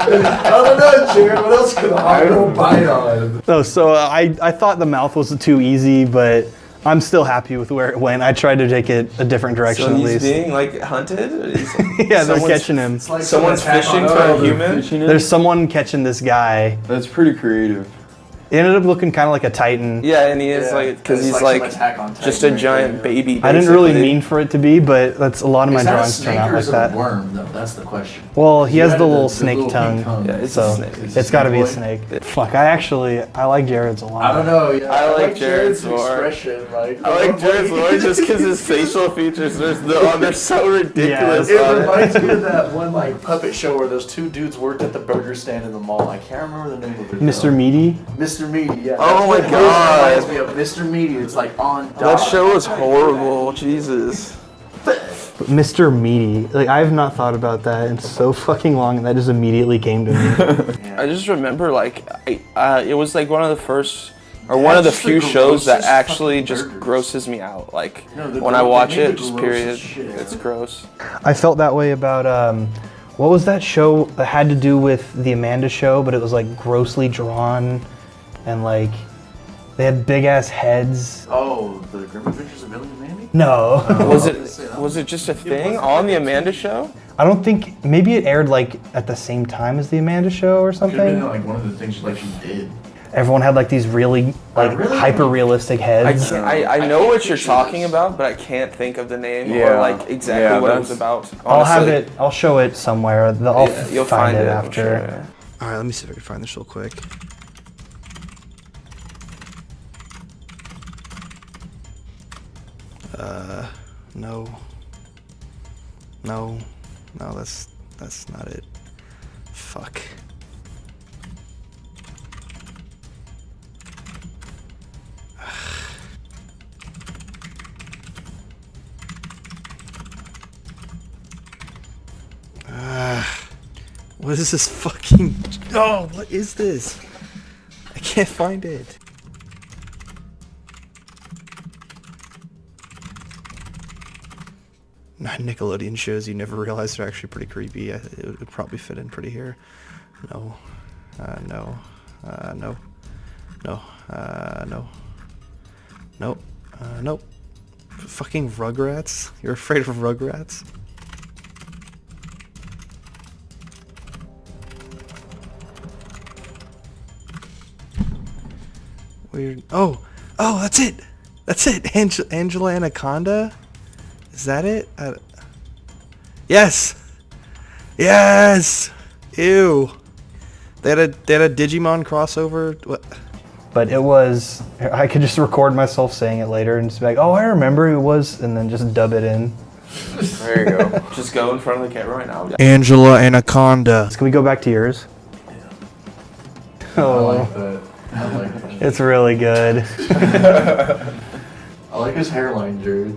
I don't know, Jared. What else could a hot girl bite on? No, so I thought the mouth was too easy, but I'm still happy with where it went. I tried to take it a different direction So at he's least. being like hunted? Yeah, they're Someone's- catching him. It's like Someone's some attack fishing on for Titan. a human? There's someone catching this guy. That's pretty creative. It ended up looking kind of like a Titan. Yeah, and he is like, because It's he's like like some Attack on Titan just a right giant there. baby. I didn't really basically. mean for it to be, but that's a lot of my Is that a drawings turn snake out or like is it that. a worm, though? That's the question. Well, he You has the added little the snake little pink tongue. Yeah, it's So a snake. It's a it's got to be a snake snake. Fuck, I like Jared's a lot. I don't know. Yeah, I like Jared's more. expression. Like, I like Jared's more just because his facial features, they're so ridiculous. It on reminds me of that one like puppet show where those two dudes worked at the burger stand in the mall. I can't remember the name of it. Mr. though. Meaty. Mr. Meaty. Yeah. Oh my That's what God. Reminds me of Mr. Meaty. It's like on. That dot. show was horrible. Jesus. Mr. Meaty. Like, I have not thought about that in so fucking long, and that just immediately came to me. I just remember like it was like one of the first or one of the just the few shows that grossest actually fucking just burgers. grosses me out. Like No, the when I gro- watch they it, made the just grossest period, shit ever. it's gross. I felt that way about what was that show that had to do with the Amanda Show, but it was like grossly drawn, and like they had big ass heads. Oh, the Grim Adventures of Billy and Mandy. No, Was it just a thing on the Amanda Show? I don't think. Maybe it aired like at the same time as the Amanda Show or Could have been something. like one of the things like she did. Everyone had like these really like really? hyper realistic I heads. can't, I know what you're talking about, but I can't think of the name or Yeah. like exactly Yeah, what it was that's- about. I'll have honestly. it. I'll show it somewhere. I'll Yeah, you'll find it I'm after. sure, yeah. All right, let me see if I can find this real quick. No. No, that's not it. Fuck. What is this fucking... Oh, what is this? I can't find it. Nickelodeon shows you never realize they're actually pretty creepy. It would probably fit in pretty here. No. No. No. No. No. Nope. Nope. Fucking Rugrats? You're afraid of Rugrats? Weird. Oh, that's it. That's it. Angela Anaconda. Is that it? Yes. Yes. Ew. They had a Digimon crossover. What? But it was. I could just record myself saying it later and just be like, "Oh, I remember who it was," and then just dub it in. There you go. Just go in front of the camera right now. Angela Anaconda. Can we go back to yours? I Oh, like that. I like that. it's really good. I like his hairline, Jared.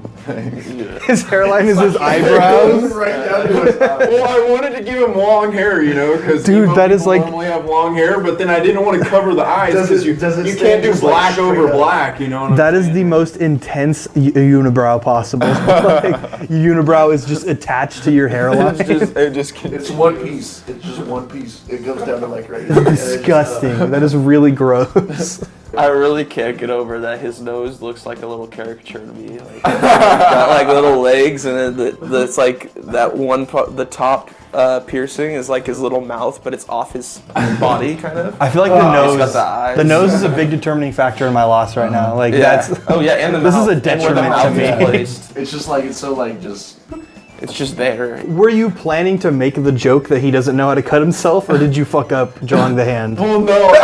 His hairline is his eyebrows. Right down to his eyes. Well, I wanted to give him long hair, you know, because Dude, that is like- normally have long hair, but then I didn't want to cover the eyes Does because it you stay can't do just, like, black straight over up? black, you know. What I'm That is saying? the most intense unibrow possible. Like, unibrow is just attached to your hairline. it just It's one piece. It's just one piece. It goes down to like right here. And it just, Disgusting. That is really gross. I really can't get over that his nose looks like a little caricature to me. Like, got like little legs, and then it's like that one part, the top piercing is like his little mouth, but it's off his body, kind of. I feel like He's got the eyes. the nose is a big determining factor in my loss right now. Like Yeah. that's Oh yeah, and the This is mouth, a and where the detriment mouth to is me. placed. it's just like it's so like just. It's just there. Were you planning to make the joke that he doesn't know how to cut himself, or did you fuck up drawing the hand? Well, no.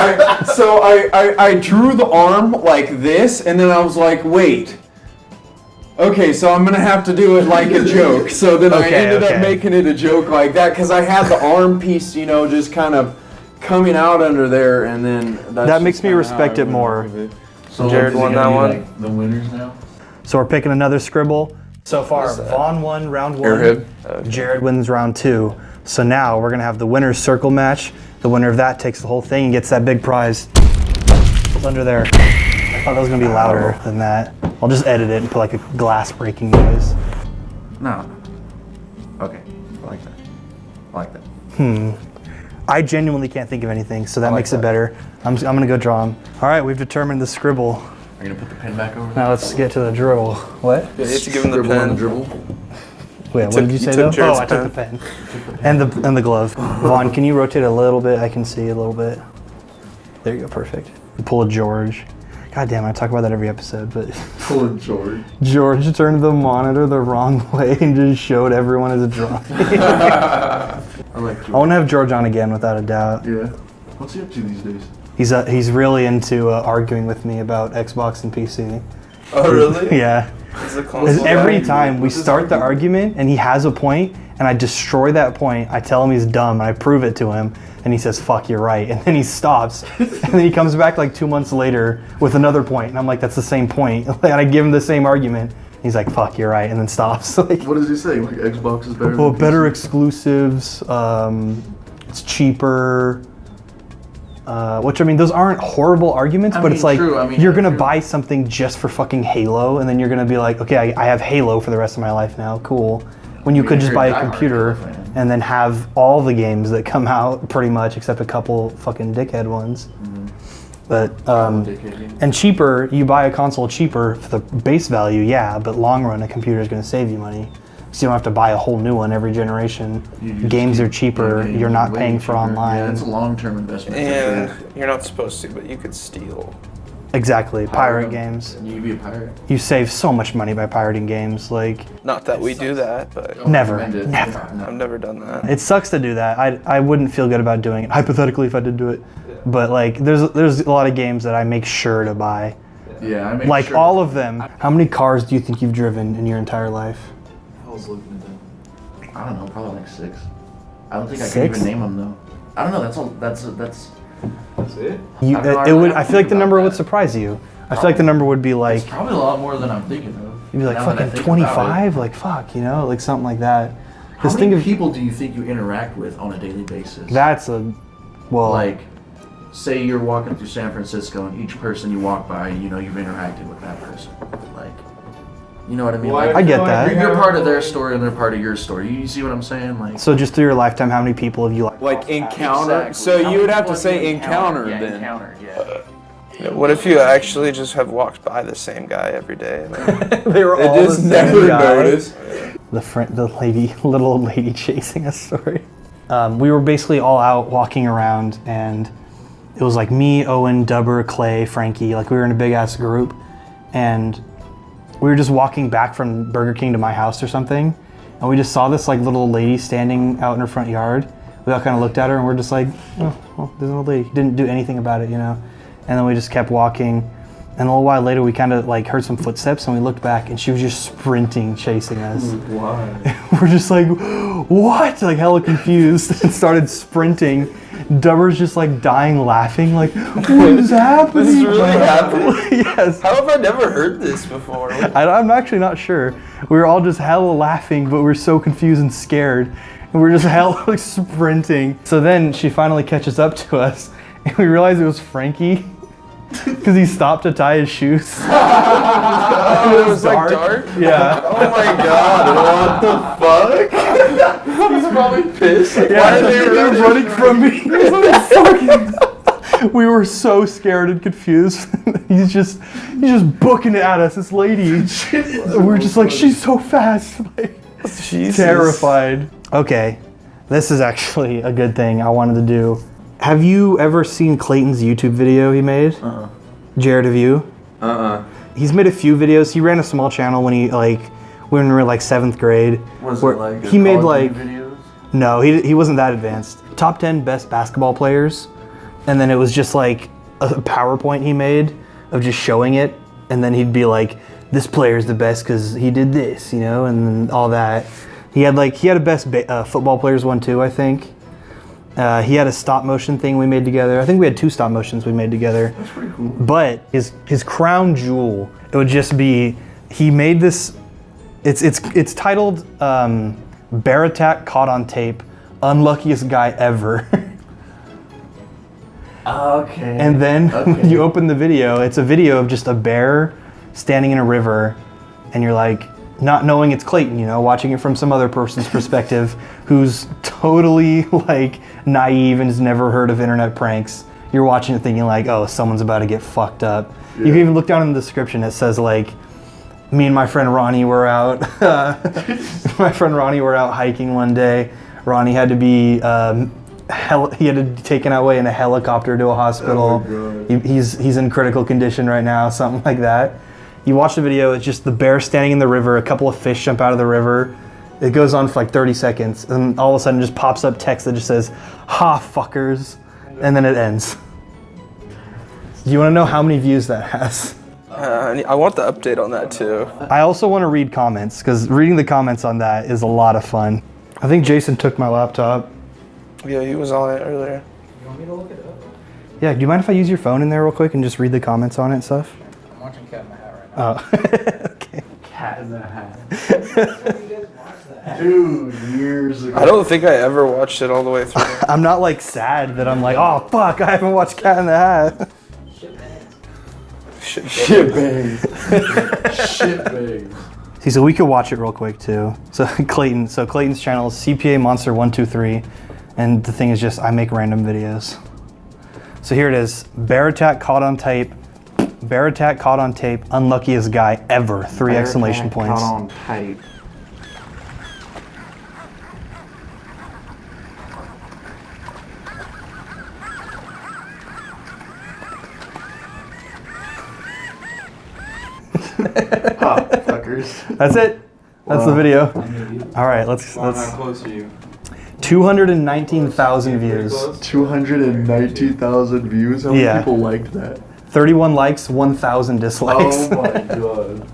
I drew the arm like this, and then I was like, wait. Okay, so I'm gonna have to do it like a joke. So then I Okay, ended okay. up making it a joke like that because I had the arm piece, you know, just kind of coming out under there, and then that's That just makes me kinda respect how I it more. went with it. So Jared is it won gonna that be, one. like, the winners now. So we're picking another Scribble. So far, What's that? Vaughn won round 1. Airhead. Okay. Jared wins round 2. So now we're gonna have the winner's circle match. The winner of that takes the whole thing and gets that big prize. It's under there. I thought that was gonna be louder than that. I'll just edit it and put like a glass breaking noise. No. Okay. I like that. I like that. I genuinely can't think of anything, so that like makes it that. better. I'm gonna go draw them. All right, we've determined the Scribble. Are you gonna put the pen back over? Now let's get to the dribble. What? You have to give him the Scribble on the pen. dribble. Wait, what took- did you you say took though? Jared's I took the pen. And the glove. Vaughn, can you rotate a little bit? I can see a little bit. There you go, perfect. Pull a George. God damn, I talk about that every episode, but Pulling George. George turned the monitor the wrong way and just showed everyone as a drawing. I like George. I want to have George on again without a doubt. Yeah. What's he up to these days? He's really into arguing with me about Xbox and PC. Oh, really? Yeah. Is it Because console every guy? time we start the argument and he has a point and I destroy that point, I tell him he's dumb and I prove it to him and he says, fuck, you're right. And then he stops and then he comes back like 2 months later with another point and I'm like, that's the same point. And I give him the same argument. He's like, fuck, you're right, and then stops. Like, What does he say? Like Xbox is better. well, than better PC? exclusives, it's cheaper. Which, I mean, those aren't horrible arguments, but mean, it's like, true. I mean, you're yeah, gonna true. buy something just for fucking Halo, and then you're gonna be like, okay, I have Halo for the rest of my life now, cool. When you I mean, could just you're buy a a diehard computer Halo fan. and then have all the games that come out, pretty much, except a couple fucking dickhead ones. Mm-hmm. But, Dickhead game. and cheaper, you buy a console cheaper for the base value, yeah, but long run, a computer is gonna save you money. So you don't have to buy a whole new one every generation. You just Games keep are cheaper, games you're not way paying for cheaper. online. Yeah, it's a long-term investment. Yeah, you're not supposed to, but you could steal. Exactly, pirate them. games. And you could be a pirate. You save so much money by pirating games. Like, Not that we do that, but Don't Never, recommend it. never. No. I've never done that. it sucks to do that. I wouldn't feel good about doing it, hypothetically, if I did do it. But like, there's a lot of games that I make sure to buy. Yeah, I make Like sure. all of them. How many cars do you think you've driven in your entire life? I was looking at that. I don't know, probably like 6. I don't think I 6? can even name them though. I don't know. That's it? You, I don't know, I it would. don't I feel like think the about number would that. surprise you. I feel like the number would be like, it's probably a lot more than I'm thinking of. you'd be like now that I fucking think about it. 25, like fuck, you know, like something like that. How Just many think of people do you think you interact with on a daily basis? that's a, well, Like, say you're walking through San Francisco and each person you walk by, you know, you've interacted with that person. Like, you know what I mean? Like, I get that. you're part of their story and they're part of your story. You see what I'm saying? Like, So just through your lifetime, how many people have you Like encounter. Exactly. So How you would many have to people say you encountered Yeah, then. encountered, yeah. What if you actually just have walked by the same guy every day? Like, They were It all the just same never guy. noticed. The little old lady chasing us. Sorry. We were basically all out walking around, and it was like me, Owen, Dubber, Clay, Frankie. Like we were in a big ass group, and we were just walking back from Burger King to my house or something, and we just saw this like little lady standing out in her front yard. We all kind of looked at her, and we're just like, oh, well, there's an old lady. Didn't do anything about it, you know. And then we just kept walking. And a little while later, we kind of like heard some footsteps, and we looked back, and she was just sprinting, chasing us. Why? We're just like, what? Like hella confused, and started sprinting. Dubber's just like dying laughing, like, what is happening? This is really happening? Yes. how have I never heard this before? I'm actually not sure. We were all just hella laughing, but we were so confused and scared. And we were just hella like, sprinting. So then she finally catches up to us, and we realized it was Frankie. Because he stopped to tie his shoes. Oh, it was like dark? Yeah. Oh my god, what the fuck? He's probably pissed. Like, Yeah, why are they they were running from me. We were so scared and confused. He's just booking it at us, this lady. We're just like, she's so fast. Like, Jesus. terrified. Okay, this is actually a good thing I wanted to do. Have you ever seen Clayton's YouTube video he made? Jared, have you? He's made a few videos. He ran a small channel when when we were like 7th grade. Was where it like he made Call of like Duty videos? no, he wasn't that advanced. Top 10 best basketball players, and then it was just like a PowerPoint he made of just showing it, and then he'd be like, "This player is the best because he did this," you know, and all that. He had a best football players one too, I think. He had a stop motion thing we made together. I think we had 2 stop motions we made together. That's pretty cool. But his crown jewel, it would just be, he made this, it's titled Bear Attack Caught on Tape, Unluckiest Guy Ever. Okay. And then when you open the video, it's a video of just a bear standing in a river, and you're like, not knowing it's Clayton, you know, watching it from some other person's perspective who's totally like naive and has never heard of internet pranks. You're watching it thinking like, oh, someone's about to get fucked up. You can even look down in the description, it says like, me and my friend Ronnie were out, hiking one day. Ronnie had to be, he had to be taken away in a helicopter to a hospital. Oh my God. He's in critical condition right now, something like that. You watch the video, it's just the bear standing in the river, a couple of fish jump out of the river. It goes on for like 30 seconds, and all of a sudden just pops up text that just says, ha fuckers, and then it ends. Do you want to know how many views that has? I want the update on that too. I also want to read comments, because reading the comments on that is a lot of fun. I think Jason took my laptop. Yeah, he was on it earlier. You want me to look it up? Yeah, do you mind if I use your phone in there real quick and just read the comments on it and stuff? I'm watching Cat in the Hat right now. Oh, okay. Cat in the Hat. You guys watch that? 2 years ago. I don't think I ever watched it all the way through. I'm not like sad that I'm like, oh fuck, I haven't watched Cat in the Hat. Shit, man. Shit. Shit bags. See, so we could watch it real quick too. So Clayton's channel is CPA Monster 123, and the thing is just I make random videos. So here it is: Bear attack caught on tape. Bear attack caught on tape. Unluckiest guy ever. 3 exclamation points. Caught on tape. Ha, fuckers. That's it. That's the video. All right, How let's. close are you? 219,000 views. 219,000 views? How many Yeah. people liked that? 31 likes, 1,000 dislikes. Oh my god.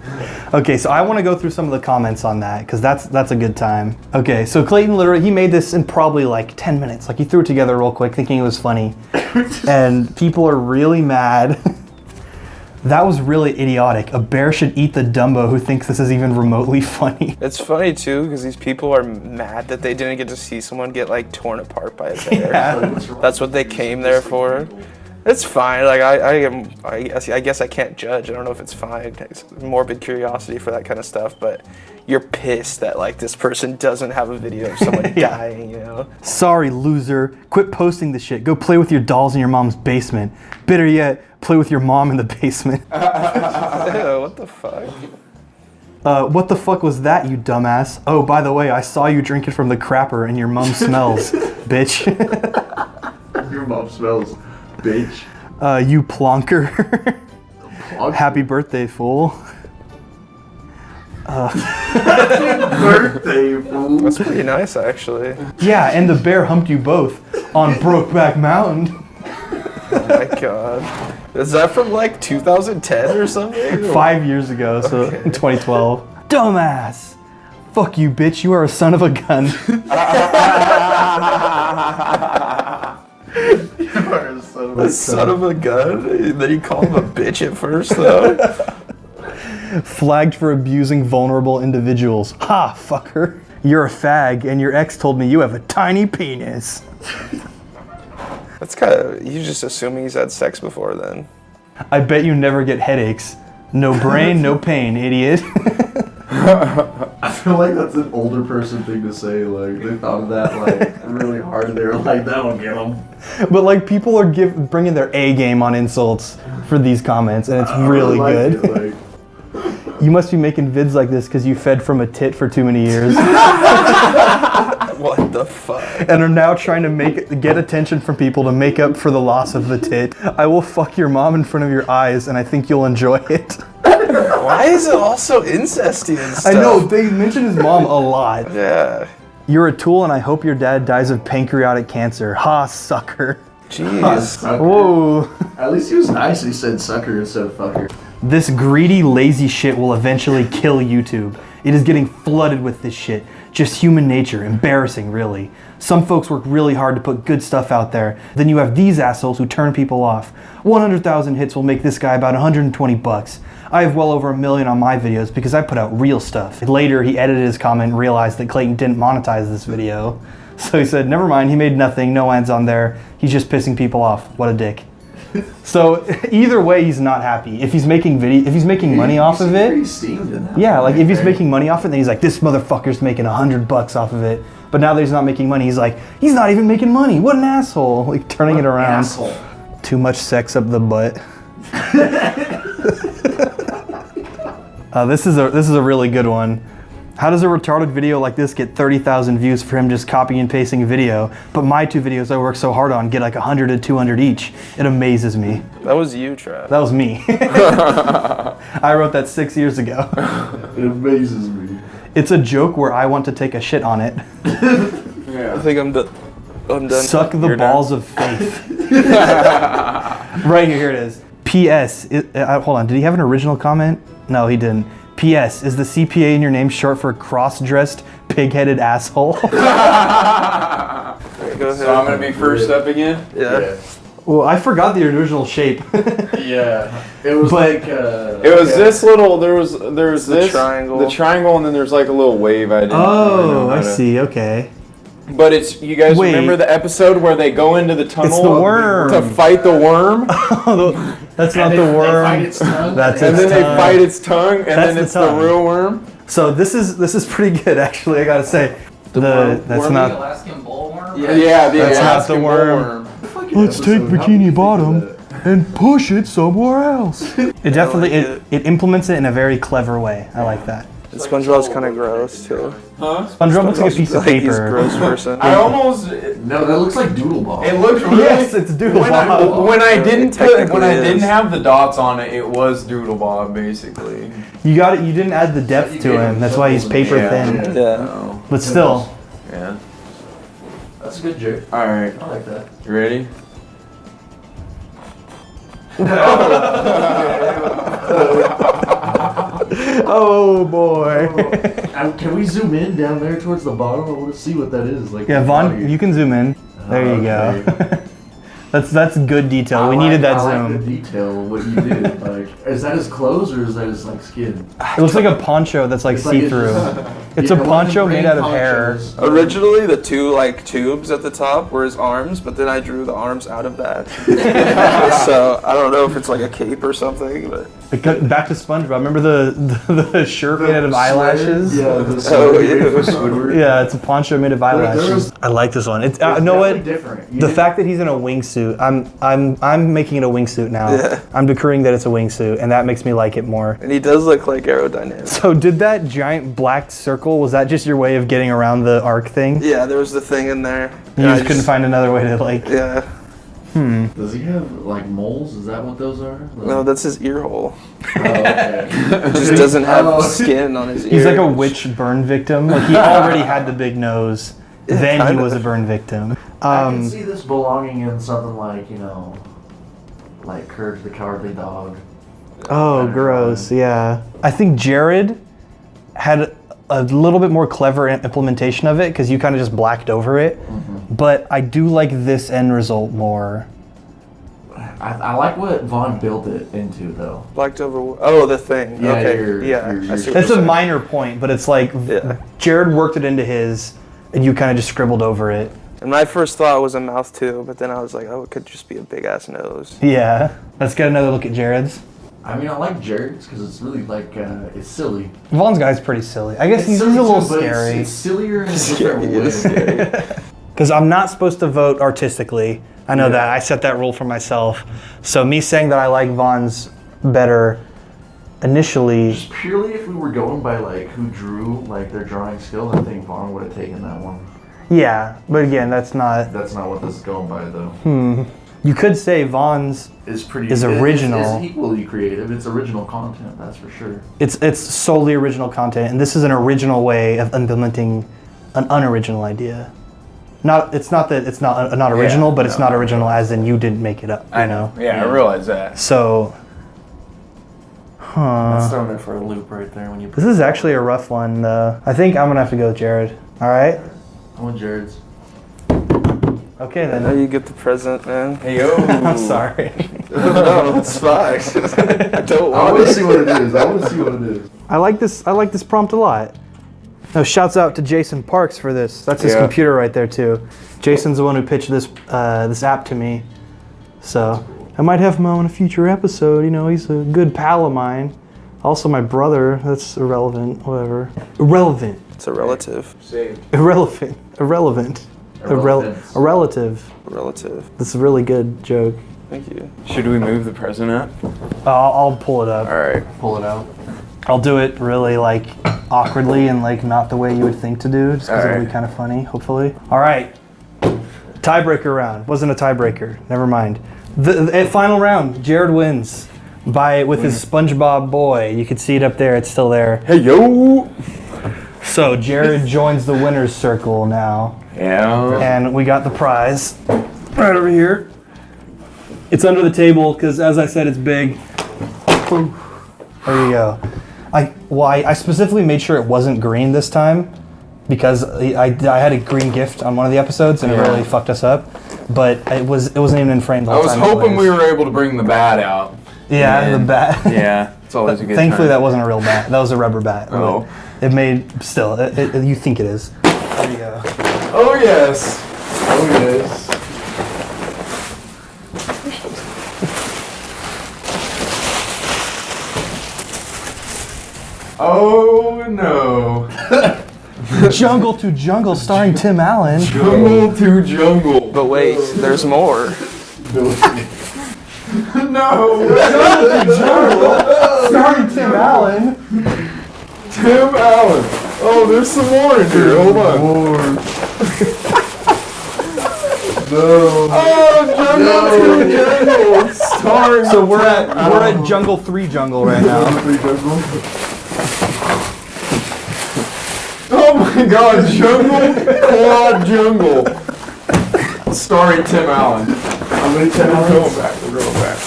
Okay, so I want to go through some of the comments on that because that's a good time. Okay, so Clayton literally, he made this in probably like 10 minutes. Like he threw it together real quick thinking it was funny. And people are really mad. That was really idiotic. A bear should eat the Dumbo who thinks this is even remotely funny. It's funny too because these people are mad that they didn't get to see someone get like torn apart by a bear. Yeah. That's what they came there for. It's fine. Like I guess I can't judge. I don't know if it's fine. It's morbid curiosity for that kind of stuff. But you're pissed that like this person doesn't have a video of someone Yeah. dying. You know. Sorry, loser. Quit posting the shit. Go play with your dolls in your mom's basement. Better yet, play with your mom in the basement. Ew, what the fuck? What the fuck was that, you dumbass? Oh, by the way, I saw you drinking from the crapper and your mom smells, bitch. Your mom smells, bitch. You plonker. Plonker. Happy birthday, fool. Birthday, fool. That's pretty nice actually. Yeah, and the bear humped you both on Brokeback Mountain. Oh my god. Is that from like 2010 or something? 5 years ago, so in 2012. Dumbass! Fuck you, bitch, you are a son of a gun. You are a son of a A son of a gun? Then you call him a bitch at first though? Flagged for abusing vulnerable individuals. Ha, fucker. You're a fag, and your ex told me you have a tiny penis. That's kind of, you just assuming he's had sex before then. I bet you never get headaches. No brain, no pain, idiot. I feel like that's an older person thing to say. Like they thought of that like really hard. They were like, "That'll get them." But like people are bringing their A game on insults for these comments, and it's really good. It, like, You must be making vids like this because you fed from a tit for too many years, What the fuck? and are now trying to get attention from people to make up for the loss of the tit. I will fuck your mom in front of your eyes, and I think you'll enjoy it. Why is it all so incesty and stuff? I know they mention his mom a lot. Yeah. You're a tool, and I hope your dad dies of pancreatic cancer. Ha, sucker. Jeez. sucker. Whoa. At least he was nice. He said sucker instead of fucker. This greedy, lazy shit will eventually kill YouTube. It is getting flooded with this shit. Just human nature. Embarrassing, really. Some folks work really hard to put good stuff out there. Then you have these assholes who turn people off. 100,000 hits will make this guy about 120 bucks. I have well over 1 million on my videos because I put out real stuff. Later, he edited his comment and realized that Clayton didn't monetize this video. So he said, never mind, he made nothing, no ads on there. He's just pissing people off. What a dick. So either way, he's not happy. If he's making money off of it, yeah, like if he's making money off it, then he's like, this motherfucker's making $100 off of it. But now that he's not making money, he's like, he's not even making money. What an asshole! Like turning it around. Asshole. Too much sex up the butt. This is a really good one. How does a retarded video like this get 30,000 views for him just copying and pasting a video, but my 2 videos I work so hard on get like 100 to 200 each? It amazes me. That was you, Trav. That was me. I wrote that 6 years ago. It amazes me. It's a joke where I want to take a shit on it. I think I'm done. Suck the You're balls done. of faith. Right here it is. P.S. Hold on, did he have an original comment? No, he didn't. P.S. Is the CPA in your name short for cross-dressed, pig-headed asshole? Go ahead. So I'm gonna be first up again. Yeah. Well, I forgot the original shape. Yeah. It was But- like It was this little. There was this triangle. the triangle, and then there's like a little wave. I didn't. really know Oh, how I to- see. Okay. But it's you guys Wait. remember the episode where they go into the tunnel It's the worm. to fight the worm, That's not and the they worm. fight its tongue. That's and its then they tongue. fight its tongue, and That's then the it's tongue. the real worm. So this is pretty good, actually. I gotta say. That's not. Alaskan bullworm? Yeah, the That's not Alaskan the worm. bullworm. Let's take Bikini Bottom and push it somewhere else. It definitely it implements it in a very clever way. I like that. And SpongeBob's kind of gross too. SpongeBob looks like a piece of Like he's a paper. gross person. I almost. No, that looks like Doodle Ball. It looked really. Yes, it's Doodle Bob. When I didn't technically didn't is. have the dots on it, it was Doodle Bob basically. You got it. You didn't add the depth to him. That's why he's paper Yeah. thin. Yeah. But still, Yeah. That's a good joke. All right. I like that. You ready? oh boy. Can we zoom in down there towards the bottom? I want to see what that is. Like Yeah, the Vaughn, body. you can zoom in. There you go. That's good detail. We needed that I zoom. like the detail of what you did. Like, is that his clothes or is that his like skin? It looks like a poncho that's like It's like see through. It's Yeah, a one of poncho the made green out of hair. ponchos. Originally, the two like tubes at the top were his arms, but then I drew the arms out of that. So I don't know if it's like a cape or something, but Back to SpongeBob. Remember the shirt made out of eyelashes? Yeah, the Oh, sweater yeah. for Squidward. Yeah, it's a poncho made of eyelashes. was- I like this one. It's It's you know what? definitely different. You The didn't- fact that he's in a wingsuit, I'm making it a wingsuit now. Yeah. I'm decreeing that it's a wingsuit, and that makes me like it more. and he does look like aerodynamic. So did that giant black circle, was that just your way of getting around the arc thing? Yeah, there was the thing in there. You and I just couldn't find another way to like. Yeah. Does he have like moles? Is that what those are? No, that's his ear hole. Oh, okay. Just doesn't have Oh. skin on his ear. He's like a witch burn victim. Like he already had the big nose. Then he kinda. was a burn victim. I can see this belonging in something like, like Courage the Cowardly Dog. Oh, gross. Yeah. I think Jared had a little bit more clever implementation of it because you kind of just blacked over it. But I do like this end result more. I like what Vaughn built it into, though. Blacked over. Oh, the thing. Yeah, okay. your- yeah. your- I see what It's you're a saying. minor point, but it's like Yeah. Jared worked it into his, and you kind of just scribbled over it. And my first thought was a mouth too, but then I was like, oh, it could just be a big ass nose. Yeah. Let's get another look at Jared's. I mean, I like Jared's because it's really like, it's silly. Vaughn's guy's pretty silly. I guess It's he's a silly little too, but scary. It's sillier in a Scary, different it way. is scary. Because I'm not supposed to vote artistically. I know Yeah. that. I set that rule for myself. So me saying that I like Vaughn's better initially. Just purely if we were going by like who drew like their drawing skill, I think Vaughn would have taken that one. Yeah, but again, that's not. That's not what this is going by though. You could say Vaughn's. Is pretty Is original. It's equally creative. It's original content, that's for sure. It's solely original content, and this is an original way of implementing an unoriginal idea. It's not that it's not original, but it's not original as in you didn't make it up. You know. Yeah, I realize that. So. That's throwing it for a loop right there when you. This is actually a rough one, though. I think I'm gonna have to go with Jared. All right. I want Jared's. Okay Now then. you get the present, man. Hey yo. I'm sorry. No, it's fine. I don't I want want to it. see what it is. I want to see what it is. I like this prompt a lot. No, shouts out to Jason Parks for this. That's his Yeah. computer right there too. Jason's the one who pitched this this app to me. So I might have him on a future episode. You know, he's a good pal of mine. Also my brother. That's irrelevant. Whatever. Irrelevant. It's a relative. Saved. Irrelevant. Irrelevant. Irrelevance. A relative. Relative. That's a really good joke. Thank you. Should we move the present up? I'll pull it up. All right. Pull it out. I'll do it really like awkwardly and like not the way you would think to do, just because it'll be Alright. kind of funny, hopefully. All right, tiebreaker round. Wasn't a tiebreaker. Never mind. The final round, Jared wins with his SpongeBob boy. You can see it up there. It's still there. Hey yo. So Jared joins the winner's circle now, Yeah. and we got the prize right over here. It's under the table because, as I said, it's big. There you go. I specifically made sure it wasn't green this time because I had a green gift on one of the episodes and it Yeah. really fucked us up. But it wasn't even in frame the I whole was time. hoping anyways. we were able to bring the bat out. Yeah, the And- bat. Yeah. It's always a good Thankfully, time. that wasn't a real bat. That was a rubber bat. Oh. It made still. You think it is? There you go. Oh yes. Oh yes. Oh no. Jungle to Jungle, starring Tim Allen. Jungle to jungle. But wait, there's more. No. Starring Tim Allen. Tim Allen. Oh, there's some more in here. Hold on. No. Oh, Jungle to jungle. Starring So we're Tim at Allen. Jungle 3 Jungle right now. Oh my god, Jungle Quad Jungle. Starring Tim Allen. How many We're times? going back, we're going back.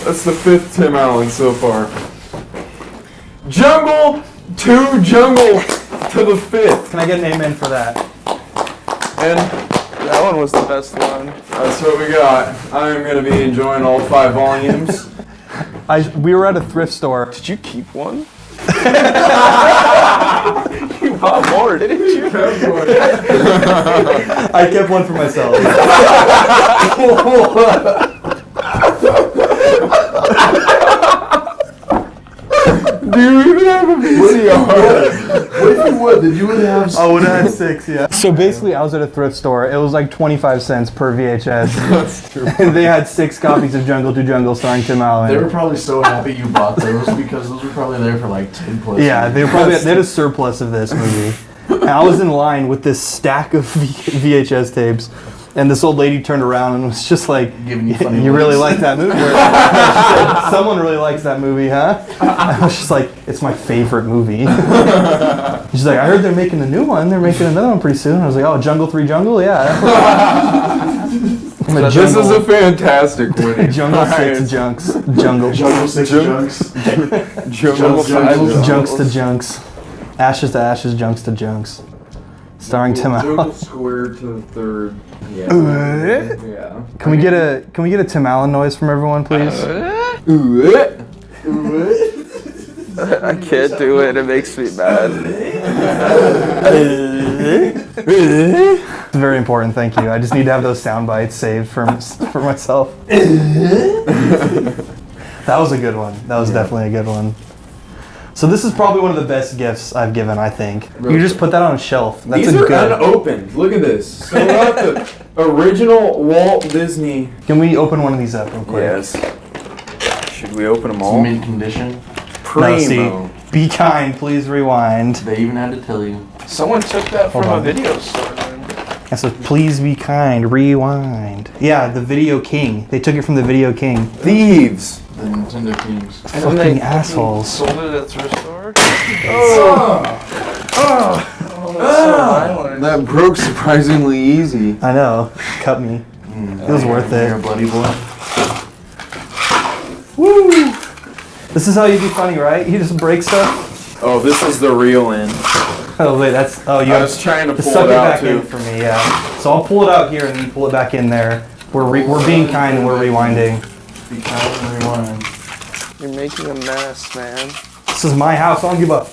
That's the 5th Tim Allen so far. Jungle to jungle to the 5th. Can I get an amen for that? And That one was the best one. that's what we got. I am going to be enjoying all 5 volumes. We were at a thrift store. Did you keep one? You bought more, didn't you? I kept one for myself. Do you even have a VCR? What did you have? Oh, it had 6, yeah. So basically, I was at a thrift store. It was like 25 cents per VHS. That's true. And they had 6 copies of Jungle to Jungle starring Tim They were Allen. probably so happy you bought those because those were probably there for like 10 plus Yeah, years. they had a surplus of this movie. And I was in line with this stack of VHS tapes. And this old lady turned around and was just like, Giving you funny "You really looks." like that movie?" She said, "Someone really likes that movie, huh?" I was just like, "It's my favorite movie." She's like, "I heard they're making a new one. They're making another one pretty soon." I was like, "Oh, Jungle 3 Jungle, yeah." I'm a This is jungle, a fantastic winning. Jungle 6 prize. junks. Jungle. Jungle 6 junks. Jungle Jungle. Junks to junks. Ashes to ashes, junks to junks. Starring Tim Allen. Jungle squared to the 3rd. Yeah. Yeah. Can we get a Tim Allen noise from everyone, please? I can't do it. It makes me mad. It's very important, thank you. I just need to have those sound bites saved for myself. That was a good one. That was definitely a good one. So this is probably one of the best gifts I've given, I think. You just put that on a shelf. That's These a are good. unopened. Look at this. So we got the original Walt Disney. Can we open one of these up real quick? Yes. Should we open them It's all? mint condition. No, Primo. see, be kind, please rewind. They even had to tell you. Someone took that from Hold a on. video store. Man. I said, please be kind, rewind. Yeah, the Video King. They took it from the Video King. Thieves. The Nintendo Kings. Fucking assholes. Sold it at a thrift store. That broke surprisingly easy. I know. Cut me. It was worth You're a it. bloody boy. This is how you be funny, right? You just break stuff. Oh, this is the real end. Oh wait, that's you I got was trying to to pull suck it it out back too. in for me. Yeah. So I'll pull it out here and then pull it back in there. We're being kind and we're rewinding. Be kind and rewind. You're making a mess, man. This is my house. I don't give a